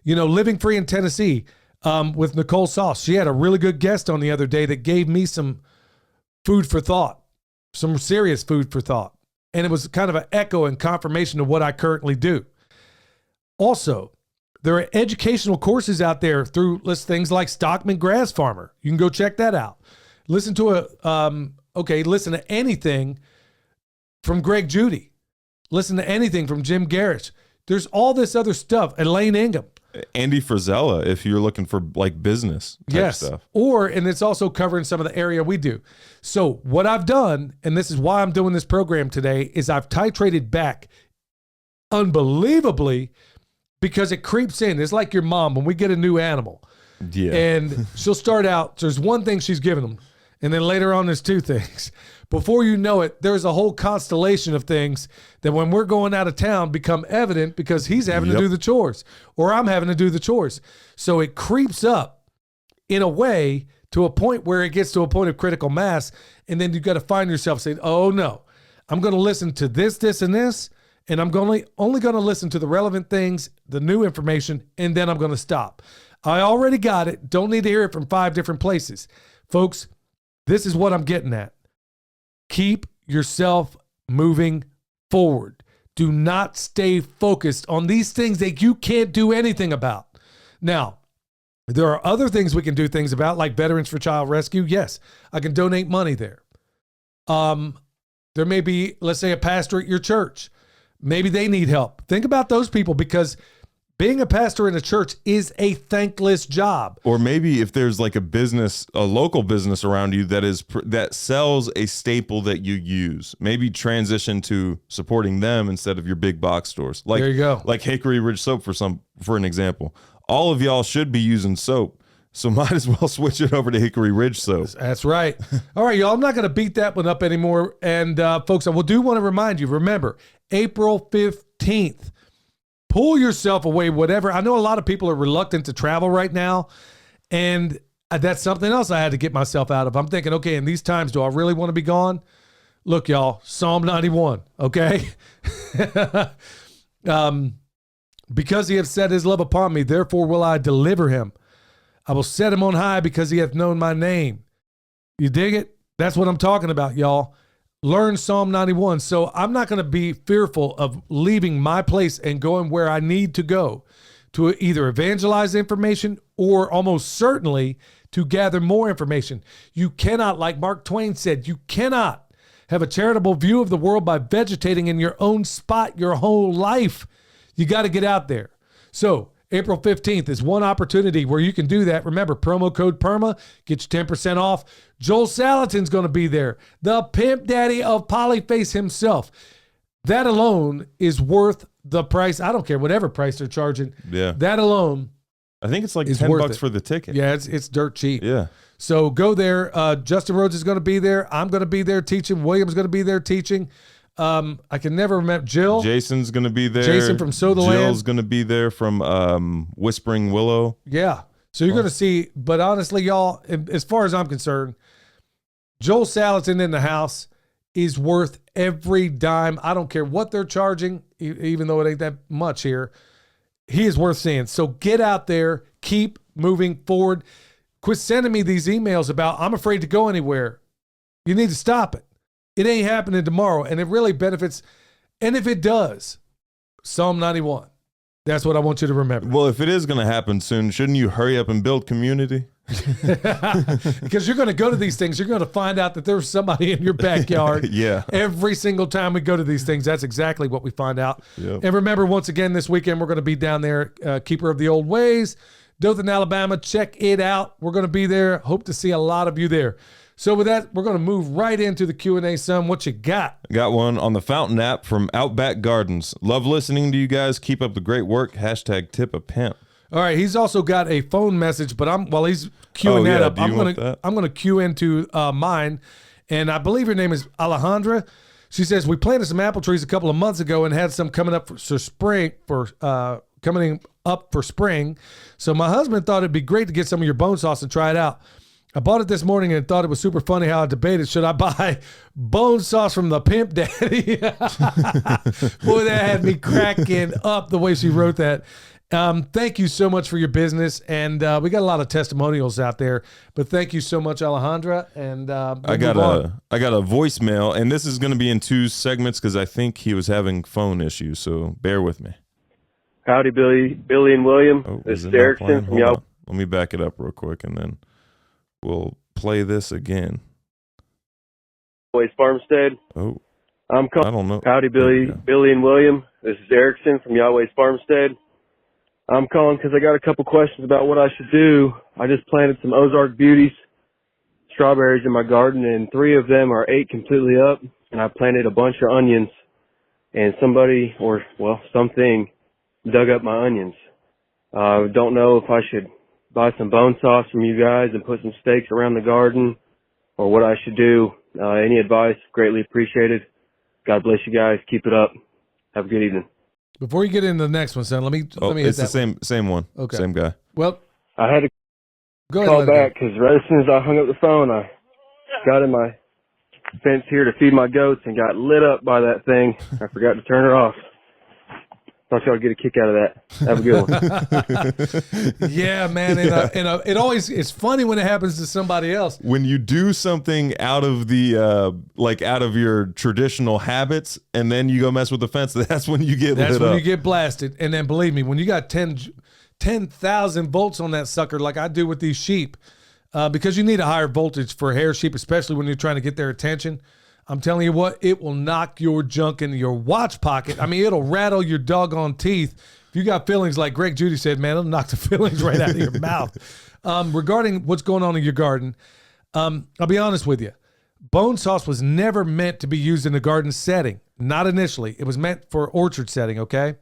You know, Living Free in Tennessee with Nicole Sauce. She had a really good guest on the other day that gave me some food for thought, some serious food for thought. And it was kind of an echo and confirmation of what I currently do. Also, there are educational courses out there through things like Stockman Grass Farmer. You can go check that out. Listen to listen to anything from Greg Judy. Listen to anything from Jim Garrett. There's all this other stuff. Elaine Ingham.
Andy Frisella, if you're looking for like business type stuff.
And it's also covering some of the area we do. So what I've done, and this is why I'm doing this program today, is I've titrated back unbelievably because it creeps in. It's like your mom when we get a new animal.
Yeah.
And she'll start out, there's one thing she's giving them. And then later on, there's two things. Before you know it, there's a whole constellation of things that when we're going out of town become evident because he's having to do the chores or I'm having to do the chores. So it creeps up in a way to a point where it gets to a point of critical mass. And then you've got to find yourself saying, oh no, I'm going to listen to this, this, and this. And I'm only going to listen to the relevant things, the new information, and then I'm going to stop. I already got it. Don't need to hear it from 5 different places. Folks, this is what I'm getting at. Keep yourself moving forward. Do not stay focused on these things that you can't do anything about. Now, there are other things we can do things about, like Veterans for Child Rescue. Yes, I can donate money there. There may be, let's say, a pastor at your church. Maybe they need help. Think about those people because being a pastor in a church is a thankless job.
Or maybe if there's like a local business around you that sells a staple that you use, maybe transition to supporting them instead of your big box stores. Like,
there you go.
Like Hickory Ridge Soap for an example. all of y'all should be using soap. So might as well switch it over to Hickory Ridge soap.
That's right. All right, y'all. I'm not going to beat that one up anymore. And folks, I do want to remind you, remember, April 15th, pull yourself away, whatever. I know a lot of people are reluctant to travel right now. And that's something else I had to get myself out of. I'm thinking, okay, in these times, do I really want to be gone? Look, y'all, Psalm 91, okay? Because he hath set his love upon me, therefore will I deliver him. I will set him on high because he hath known my name. You dig it? That's what I'm talking about, y'all. Learn Psalm 91. So I'm not going to be fearful of leaving my place and going where I need to go to either evangelize information or almost certainly to gather more information. You cannot, like Mark Twain said, you cannot have a charitable view of the world by vegetating in your own spot your whole life. You got to get out there. So April 15th is one opportunity where you can do that. Remember, promo code PERMA, get you 10% off. Joel Salatin's going to be there, the pimp daddy of Polyface himself. That alone is worth the price. I don't care, whatever price they're charging.
Yeah.
That alone,
I think it's like
is
$10
it.
for the ticket.
Yeah, it's dirt cheap.
Yeah.
So go there. Justin Rhodes is going to be there. I'm going to be there teaching. William's going to be there teaching. I can never remember Jill.
Jason's going to be there.
Jason from Sow the Land.
Jill's going to be there from Whispering Willow.
Yeah. So you're going to see, but honestly, y'all, as far as I'm concerned, Joel Salatin in the house is worth every dime. I don't care what they're charging, even though it ain't that much here. He is worth seeing. So get out there, keep moving forward. Quit sending me these emails about, I'm afraid to go anywhere. You need to stop it. It ain't happening tomorrow, and it really benefits. And if it does, Psalm 91. That's what I want you to remember.
Well, if it is going to happen soon, shouldn't you hurry up and build community?
Because you're going to go to these things. You're going to find out that there's somebody in your backyard.
Yeah.
Every single time we go to these things, that's exactly what we find out.
Yep.
And remember, once again, this weekend, we're going to be down there, Keeper of the Old Ways, Dothan, Alabama. Check it out. We're going to be there. Hope to see a lot of you there. So with that, we're going to move right into the Q&A, son. What you got?
Got one on the Fountain app from Outback Gardens. Love listening to you guys. Keep up the great work. # tip a pimp.
All right, he's also got a phone message, but while he's queuing that up, I'm gonna cue into mine, and I believe her name is Alejandra. She says we planted some apple trees a couple of months ago and had some coming up for spring. So my husband thought it'd be great to get some of your bone sauce and try it out. I bought it this morning and thought it was super funny how I debated, should I buy bone sauce from the Pimp Daddy? Boy, that had me cracking up the way she wrote that. Thank you so much for your business. And we got a lot of testimonials out there, but thank you so much, Alejandra. And
I got a voicemail, and this is going to be in 2 segments because I think he was having phone issues, so bear with me.
Howdy, Billy and William. This is Erickson from y'all.
Let me back it up real quick, and then we'll play this again.
Waste Farmstead.
Oh,
I'm calling.
I don't know.
Howdy, Billy and William. This is Erickson from Yahweh's Farmstead. I'm calling because I got a couple questions about what I should do. I just planted some Ozark Beauties strawberries in my garden, and 3 of them are 8 completely up, and I planted a bunch of onions, and somebody, or, well, something dug up my onions. Don't know if I should buy some bone sauce from you guys and put some stakes around the garden, or what I should do. Any advice, greatly appreciated. God bless you guys. Keep it up. Have a good evening.
Before you get into the next one, son, let me hit
it's
that
the same one.
Okay.
Same guy.
Well,
I had to
go
call
ahead.
back because right as soon as I hung up the phone, I got in my fence here to feed my goats and got lit up by that thing. I forgot to turn it off. Thought y'all would get a kick out of that. Have a good one.
Yeah, man. And it always, it's funny when it happens to somebody else.
When you do something out of the out of your traditional habits, and then you go mess with the fence, that's when you get
That's
lit
when
up.
you get blasted. And then believe me, when you got 10,000 volts on that sucker, like I do with these sheep, because you need a higher voltage for hair sheep, especially when you're trying to get their attention. I'm telling you what, it will knock your junk into your watch pocket. I mean, it'll rattle your doggone teeth. If you got fillings, like Greg Judy said, man, it'll knock the fillings right out of your mouth. Regarding what's going on in your garden, I'll be honest with you. Bone sauce was never meant to be used in a garden setting. Not initially. It was meant for orchard setting, okay?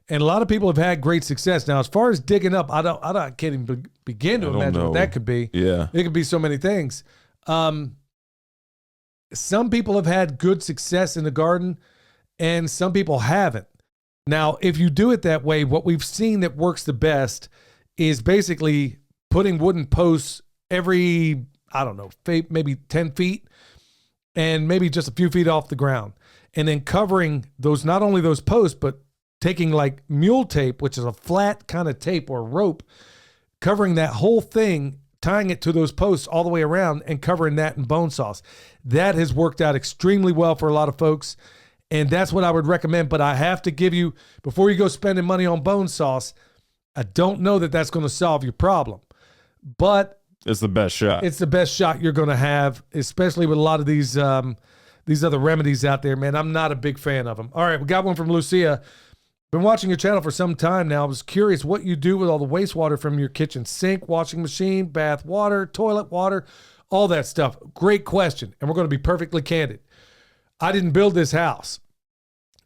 And a lot of people have had great success. Now, as far as digging up, I can't even begin to imagine what that could be.
Yeah.
It could be so many things. Some people have had good success in the garden and some people haven't. Now, if you do it that way, what we've seen that works the best is basically putting wooden posts every, I don't know, maybe 10 feet and maybe just a few feet off the ground. And then covering those, not only those posts, but taking like mule tape, which is a flat kind of tape or rope, covering that whole thing, tying it to those posts all the way around and covering that in bone sauce. That has worked out extremely well for a lot of folks. And that's what I would recommend. But I have to give you, before you go spending money on bone sauce, I don't know that that's going to solve your problem. But
it's the best shot.
It's the best shot you're going to have, especially with a lot of these other remedies out there, man. I'm not a big fan of them. All right, we got one from Lucia. Been watching your channel for some time now. I was curious what you do with all the wastewater from your kitchen sink, washing machine, bath water, toilet water, all that stuff. Great question. And we're going to be perfectly candid. I didn't build this house,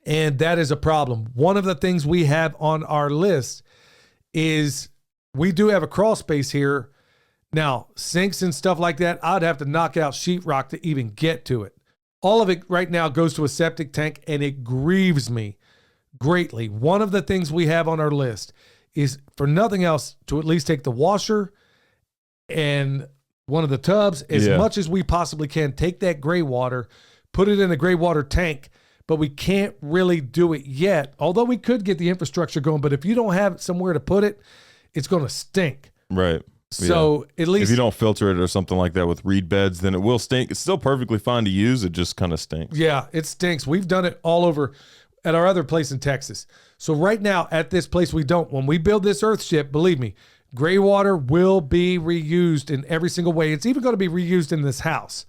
and that is a problem. One of the things we have on our list is we do have a crawl space here. Now, sinks and stuff like that, I'd have to knock out sheetrock to even get to it. All of it right now goes to a septic tank, and it grieves me greatly. One of the things we have on our list is, for nothing else, to at least take the washer and one of the tubs as much as we possibly can, take that gray water, put it in a gray water tank, but we can't really do it yet, although we could get the infrastructure going. But if you don't have somewhere to put it, it's going to stink.
Right.
So at least
if you don't filter it or something like that with reed beds, then it will stink. It's still perfectly fine to use. It just kind of stinks.
Yeah, it stinks. We've done it all over at our other place in Texas. So right now at this place, we don't. When we build this earth ship, believe me, gray water will be reused in every single way. It's even going to be reused in this house.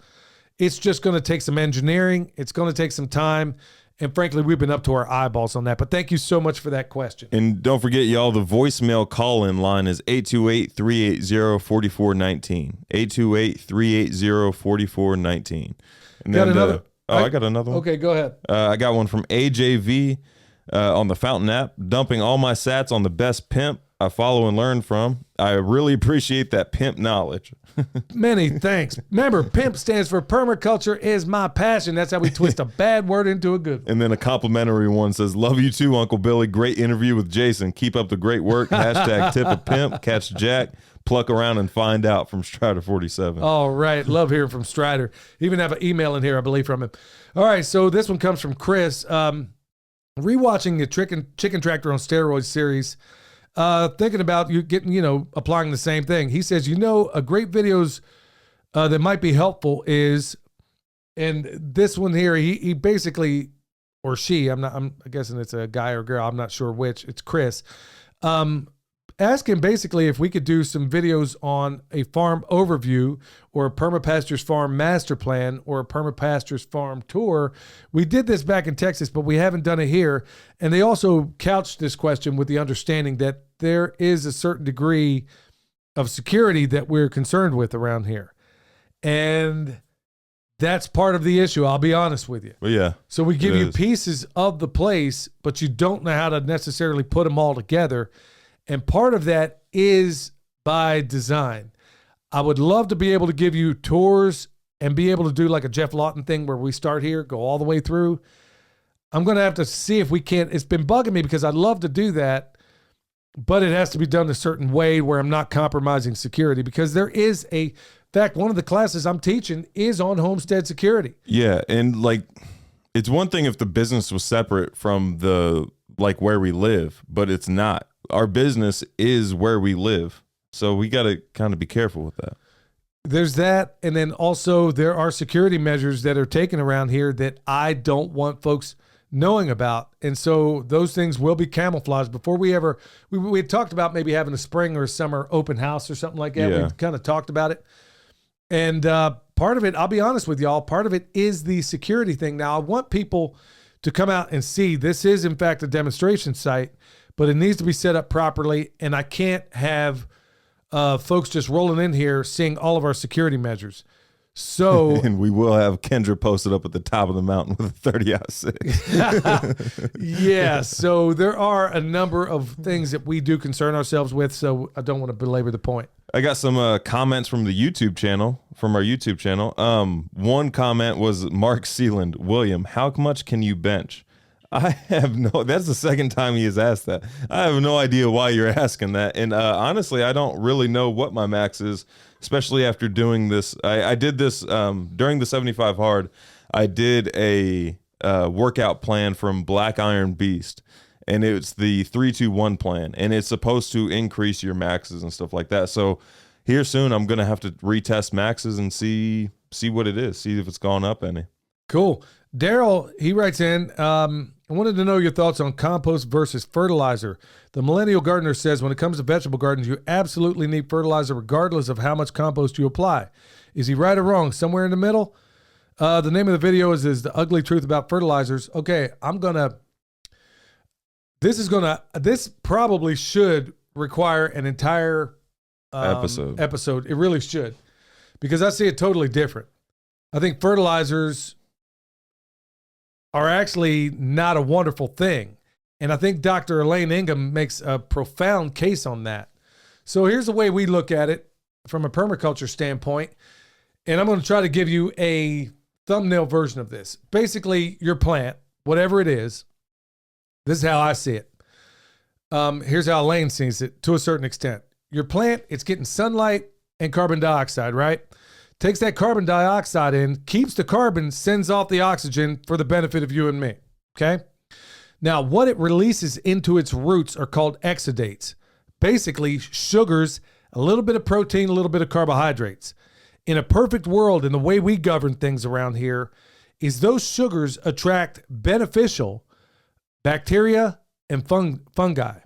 It's just going to take some engineering. It's going to take some time. And frankly, we've been up to our eyeballs on that. But thank you so much for that question.
And don't forget, y'all, the voicemail call-in line is 828-380-4419. 828-380-4419. And
Got another.
I got another one.
Okay, go ahead.
I got one from AJV on the Fountain app, dumping all my sats on the best pimp I follow and learn from. I really appreciate that pimp knowledge.
Many thanks. Remember, PIMP stands for Permaculture is my passion. That's how we twist a bad word into a good one.
And then a complimentary one says, love you too, Uncle Billy. Great interview with Jason. Keep up the great work. Hashtag tip a pimp. Catch Jack. Pluck around and find out from Strider 47.
All right. Love hearing from Strider. Even have an email in here, I believe, from him. All right. So this one comes from Chris. Rewatching the Chicken Tractor on Steroids series. Thinking about you getting, applying the same thing. He says, a great videos that might be helpful is, and this one here, he basically, or she, I'm guessing it's a guy or girl, I'm not sure which, it's Chris, ask him basically if we could do some videos on a farm overview or a Permapastures farm master plan or a Permapastures farm tour. We did this back in Texas, but we haven't done it here. And they also couched this question with the understanding that there is a certain degree of security that we're concerned with around here. And that's part of the issue. I'll be honest with you.
Well, yeah.
So we give you pieces of the place, but you don't know how to necessarily put them all together. And part of that is by design. I would love to be able to give you tours and be able to do like a Jeff Lawton thing where we start here, go all the way through. I'm going to have to see if we can't. It's been bugging me because I'd love to do that, but it has to be done a certain way where I'm not compromising security, because there is in fact, one of the classes I'm teaching is on homestead security.
Yeah. And like, it's one thing if the business was separate from where we live, but it's not. Our business is where we live. So we got to kind of be careful with that.
There's that. And then also there are security measures that are taken around here that I don't want folks knowing about. And so those things will be camouflaged before we had talked about maybe having a spring or a summer open house or something like that.
Yeah.
We kind of talked about it. And part of it, I'll be honest with y'all, part of it is the security thing. Now I want people to come out and see this is in fact a demonstration site, but it needs to be set up properly. And I can't have folks just rolling in here seeing all of our security measures. So
And we will have Kendra posted up at the top of the mountain with a 30-06.
yeah, so there are a number of things that we do concern ourselves with, so I don't want to belabor the point.
I got some comments from the YouTube channel, from our YouTube channel. One comment was Mark Sealand, William, how much can you bench? I have that's the second time he has asked that. I have no idea why you're asking that. And honestly, I don't really know what my max is, especially after doing this. I did this during the 75 hard. I did a workout plan from Black Iron Beast, and it's the 3-2-1 plan, and it's supposed to increase your maxes and stuff like that. So here soon, I'm going to have to retest maxes and see what it is, see if it's gone up any.
Cool. Daryl, he writes in, I wanted to know your thoughts on compost versus fertilizer. The Millennial Gardener says when it comes to vegetable gardens, you absolutely need fertilizer regardless of how much compost you apply. Is he right or wrong? Somewhere in the middle? The name of the video is The Ugly Truth About Fertilizers. Okay, this probably should require an entire episode. It really should, because I see it totally different. I think fertilizers are actually not a wonderful thing. And I think Dr. Elaine Ingham makes a profound case on that. So here's the way we look at it from a permaculture standpoint. And I'm going to try to give you a thumbnail version of this. Basically, your plant, whatever it is, this is how I see it. Here's how Elaine sees it to a certain extent. Your plant, it's getting sunlight and carbon dioxide, right? Takes that carbon dioxide in, keeps the carbon, sends off the oxygen for the benefit of you and me, okay? Now, what it releases into its roots are called exudates. Basically, sugars, a little bit of protein, a little bit of carbohydrates. In a perfect world, and the way we govern things around here, is those sugars attract beneficial bacteria and fungi.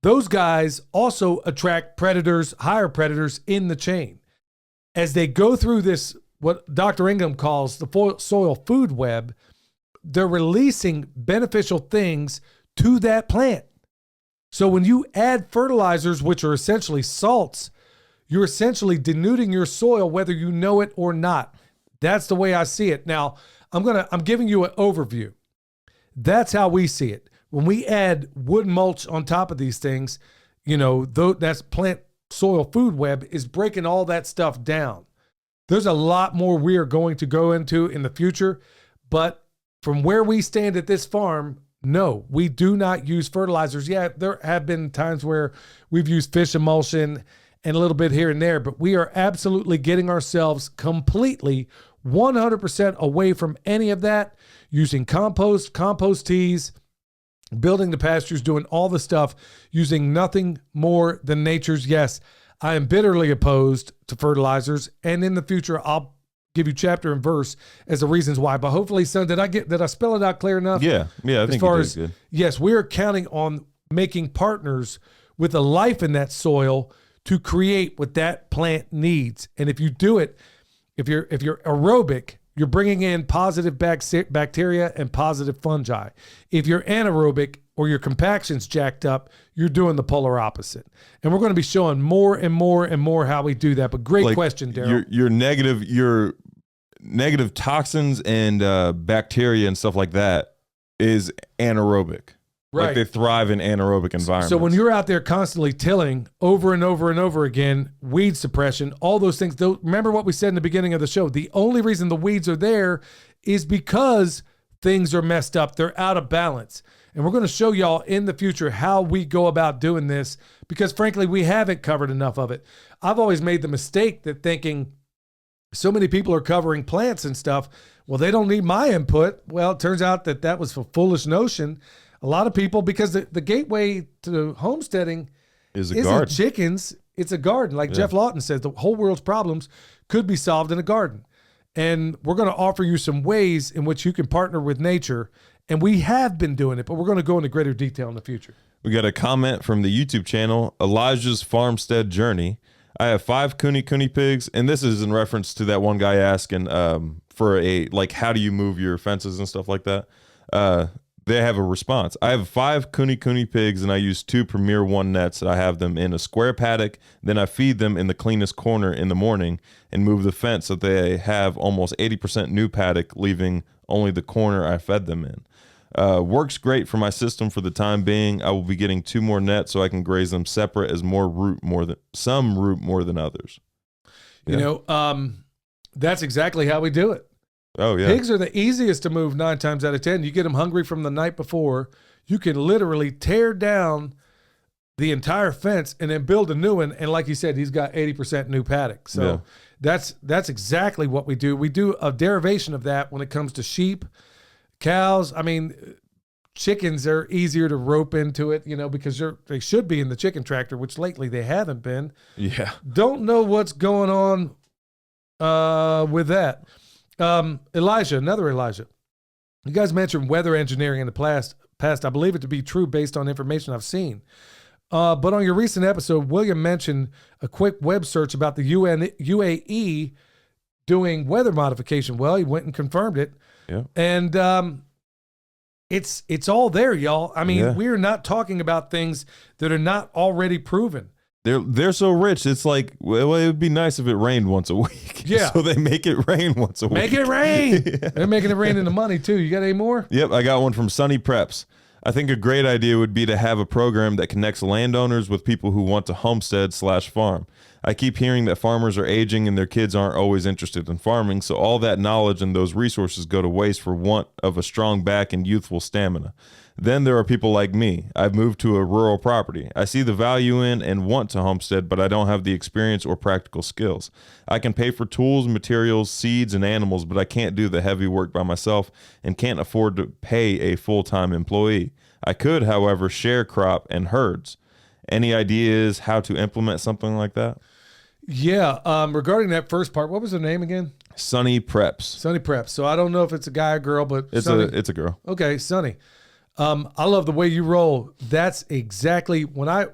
Those guys also attract predators, higher predators in the chain. As they go through this, what Dr. Ingham calls the soil food web, they're releasing beneficial things to that plant. So when you add fertilizers, which are essentially salts, you're essentially denuding your soil, whether you know it or not. That's the way I see it. Now, I'm giving you an overview. That's how we see it. When we add wood mulch on top of these things, that's plant soil food web is breaking all that stuff down. There's a lot more we are going to go into in the future, but from where we stand at this farm, no, we do not use fertilizers. Yeah, there have been times where we've used fish emulsion and a little bit here and there, but we are absolutely getting ourselves completely 100% away from any of that, using compost teas, building the pastures, doing all the stuff, using nothing more than nature's. Yes, I am bitterly opposed to fertilizers, and in the future, I'll give you chapter and verse as the reasons why. But hopefully, son, did I spell it out clear enough?
Yeah, I think you did good.
Yes, we are counting on making partners with a life in that soil to create what that plant needs. And if you do it, if you're aerobic, you're bringing in positive bacteria and positive fungi. If you're anaerobic or your compaction's jacked up, you're doing the polar opposite. And we're going to be showing more and more and more how we do that. But great question, Daryl.
Your negative toxins and bacteria and stuff like that is anaerobic.
Right.
Like they thrive in anaerobic environments.
So when you're out there constantly tilling over and over and over again, weed suppression, all those things, remember what we said in the beginning of the show, the only reason the weeds are there is because things are messed up. They're out of balance. And we're going to show y'all in the future how we go about doing this, because frankly, we haven't covered enough of it. I've always made the mistake that thinking so many people are covering plants and stuff, well, they don't need my input. Well, it turns out that was a foolish notion. A lot of people, because the gateway to homesteading isn't chickens, it's a garden. Like Jeff Lawton says, the whole world's problems could be solved in a garden. And we're going to offer you some ways in which you can partner with nature. And we have been doing it, but we're going to go into greater detail in the future.
We got a comment from the YouTube channel, Elijah's Farmstead Journey. I have 5 Kuni pigs, and this is in reference to that one guy asking for how do you move your fences and stuff like that. they have a response. I have 5 Kuni pigs, and I use 2 Premier One nets. I have them in a square paddock. Then I feed them in the cleanest corner in the morning and move the fence so they have almost 80% new paddock, leaving only the corner I fed them in. Works great for my system for the time being. I will be getting 2 more nets so I can graze them separate, as some root more than others. Yeah.
You know, that's exactly how we do it.
Oh, yeah.
Pigs are the easiest to move 9 times out of 10. You get them hungry from the night before, you can literally tear down the entire fence and then build a new one. And like you said, he's got 80% new paddock. So that's exactly what we do. We do a derivation of that when it comes to sheep, cows. I mean, chickens are easier to rope into it, you know, because they should be in the chicken tractor, which lately they haven't been.
Yeah.
Don't know what's going on with that. Another Elijah. You guys mentioned weather engineering in the past. I believe it to be true based on information I've seen. But on your recent episode, William mentioned a quick web search about the UAE doing weather modification. Well, he went and confirmed it.
Yeah.
And it's all there, y'all. I mean, we're not talking about things that are not already proven.
They're so rich. It's like, well, it would be nice if it rained once a week.
Yeah.
So they make it rain once a week.
Make it rain. Yeah. They're making it rain in the money too. You got any more?
Yep. I got one from Sunny Preps. I think a great idea would be to have a program that connects landowners with people who want to homestead/farm. I keep hearing that farmers are aging and their kids aren't always interested in farming, so all that knowledge and those resources go to waste for want of a strong back and youthful stamina. Then there are people like me. I've moved to a rural property. I see the value in and want to homestead, but I don't have the experience or practical skills. I can pay for tools, materials, seeds, and animals, but I can't do the heavy work by myself and can't afford to pay a full-time employee. I could, however, share crop and herds. Any ideas how to implement something like that?
Yeah. Regarding that first part, what was her name again?
Sunny Preps.
Sunny Preps. So I don't know if it's a guy or girl, but
It's a girl.
Okay, Sunny. I love the way you roll. That's exactly when I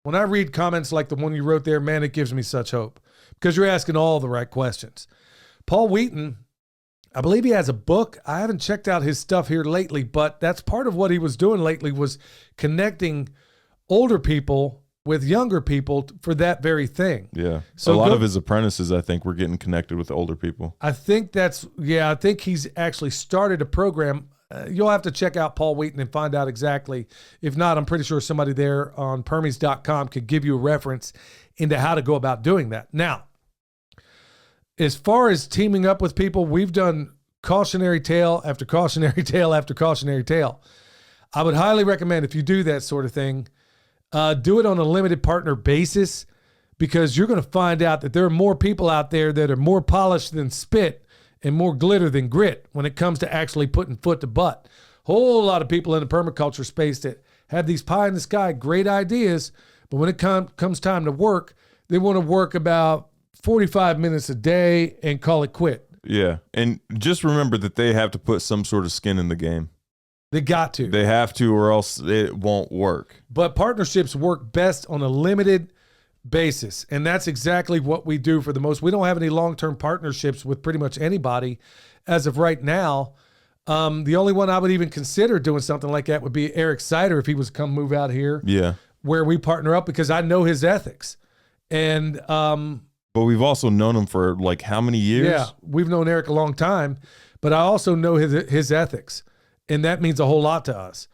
read comments like the one you wrote there, man, it gives me such hope because you're asking all the right questions. Paul Wheaton, I believe he has a book. I haven't checked out his stuff here lately, but that's part of what he was doing lately was connecting older people with younger people for that very thing.
Yeah. So a lot of his apprentices, I think, were getting connected with older people.
I think I think he's actually started a program. You'll have to check out Paul Wheaton and find out exactly. If not, I'm pretty sure somebody there on Permies.com could give you a reference into how to go about doing that. Now, as far as teaming up with people, we've done cautionary tale after cautionary tale after cautionary tale. I would highly recommend if you do that sort of thing, do it on a limited partner basis because you're going to find out that there are more people out there that are more polished than spit and more glitter than grit when it comes to actually putting foot to butt. Whole lot of people in the permaculture space that have these pie in the sky, great ideas, but when it comes time to work, they want to work about 45 minutes a day and call it quit.
Yeah, and just remember that they have to put some sort of skin in the game.
They got to.
They have to or else it won't work.
But partnerships work best on a limited basis, and that's exactly what we do for the most. We don't have any long-term partnerships with pretty much anybody as of right now. The only one I would even consider doing something like that would be Eric Sider if he was to come move out here.
Yeah,
where we partner up because I know his ethics, and
but we've also known him for like how many years?
Yeah, we've known Eric a long time, but I also know his ethics, and that means a whole lot to us.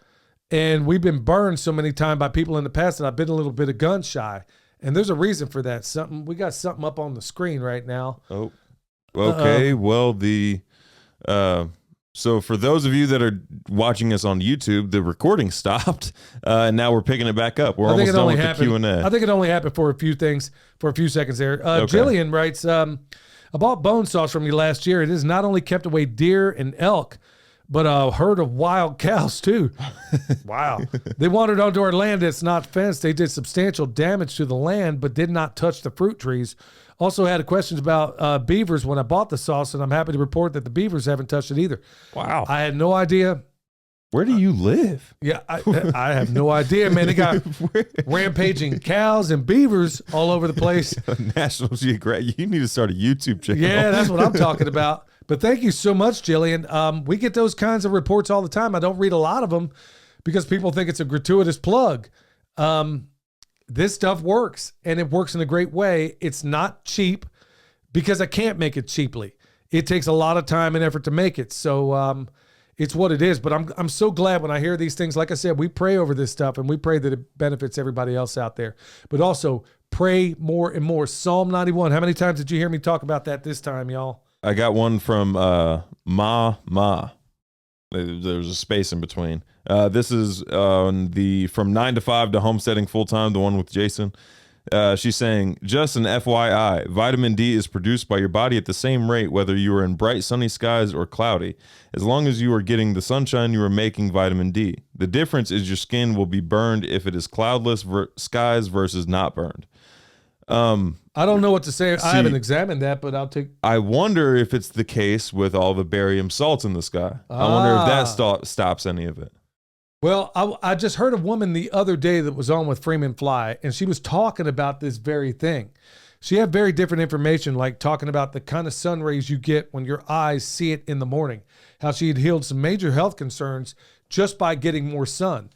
And we've been burned so many times by people in the past that I've been a little bit of gun shy. And there's a reason for that. We got something up on the screen right now.
Oh, okay. Well, so for those of you that are watching us on YouTube, the recording stopped, and now we're picking it back up. We're almost done with the Q&A.
I think it only happened for a few seconds there. Okay. Jillian writes, I bought bone sauce from you last year. It has not only kept away deer and elk, but a herd of wild cows too. Wow. They wandered onto our land that's not fenced. They did substantial damage to the land, but did not touch the fruit trees. Also had questions about beavers when I bought the sauce, and I'm happy to report that the beavers haven't touched it either.
Wow.
I had no idea.
Where do you live?
Yeah, I have no idea, man. They got rampaging cows and beavers all over the place.
National Geographic. You need to start a YouTube channel.
Yeah, that's what I'm talking about. But thank you so much, Jillian. We get those kinds of reports all the time. I don't read a lot of them because people think it's a gratuitous plug. This stuff works, and it works in a great way. It's not cheap because I can't make it cheaply. It takes a lot of time and effort to make it. So it's what it is. But I'm so glad when I hear these things. Like I said, we pray over this stuff, and we pray that it benefits everybody else out there. But also pray more and more. Psalm 91. How many times did you hear me talk about that this time, y'all?
I got one from Ma. There's a space in between. This is the from 9 to 5 to homesteading full time, the one with Jason. She's saying, just an FYI, vitamin D is produced by your body at the same rate whether you are in bright sunny skies or cloudy. As long as you are getting the sunshine, you are making vitamin D. The difference is your skin will be burned if it is cloudless skies versus not burned.
I don't know what to say. I haven't examined that, but I'll take.
I wonder if it's the case with all the barium salts in the sky. I wonder if that stops any of it.
Well, I just heard a woman the other day that was on with Freeman Fly, and she was talking about this very thing. She had very different information, like talking about the kind of sun rays you get when your eyes see it in the morning, how she had healed some major health concerns just by getting more sun.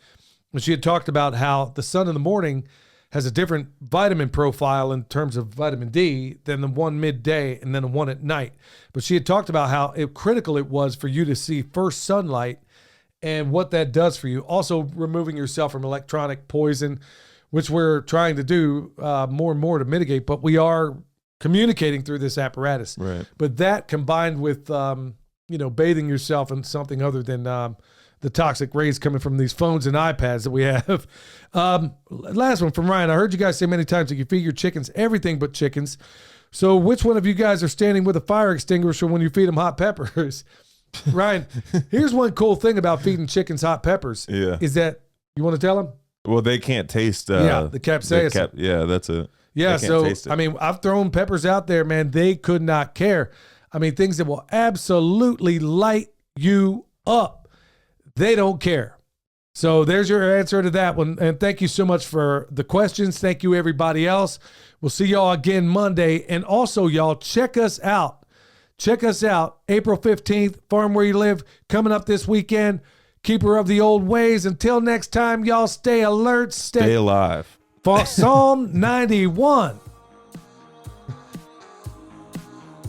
And she had talked about how the sun in the morning has a different vitamin profile in terms of vitamin D than the one midday and then the one at night. But she had talked about how critical it was for you to see first sunlight and what that does for you. Also removing yourself from electronic poison, which we're trying to do more and more to mitigate, but we are communicating through this apparatus.
Right.
But that combined with, bathing yourself in something other than the toxic rays coming from these phones and iPads that we have. Last one from Ryan. I heard you guys say many times that you feed your chickens everything but chickens. So which one of you guys are standing with a fire extinguisher when you feed them hot peppers? Ryan, here's one cool thing about feeding chickens hot peppers.
Yeah.
Is that, you want to tell them?
Well, they can't taste.
The capsaicin.
Yeah, that's it.
Yeah, so,
taste it.
I mean, I've thrown peppers out there, man. They could not care. I mean, things that will absolutely light you up. They don't care. So there's your answer to that one. And thank you so much for the questions. Thank you, everybody else. We'll see y'all again Monday. And also, y'all, check us out. Check us out. April 15th, Farm Where You Live, coming up this weekend. Keeper of the Old Ways. Until next time, y'all stay alert.
Stay alive.
Psalm 91.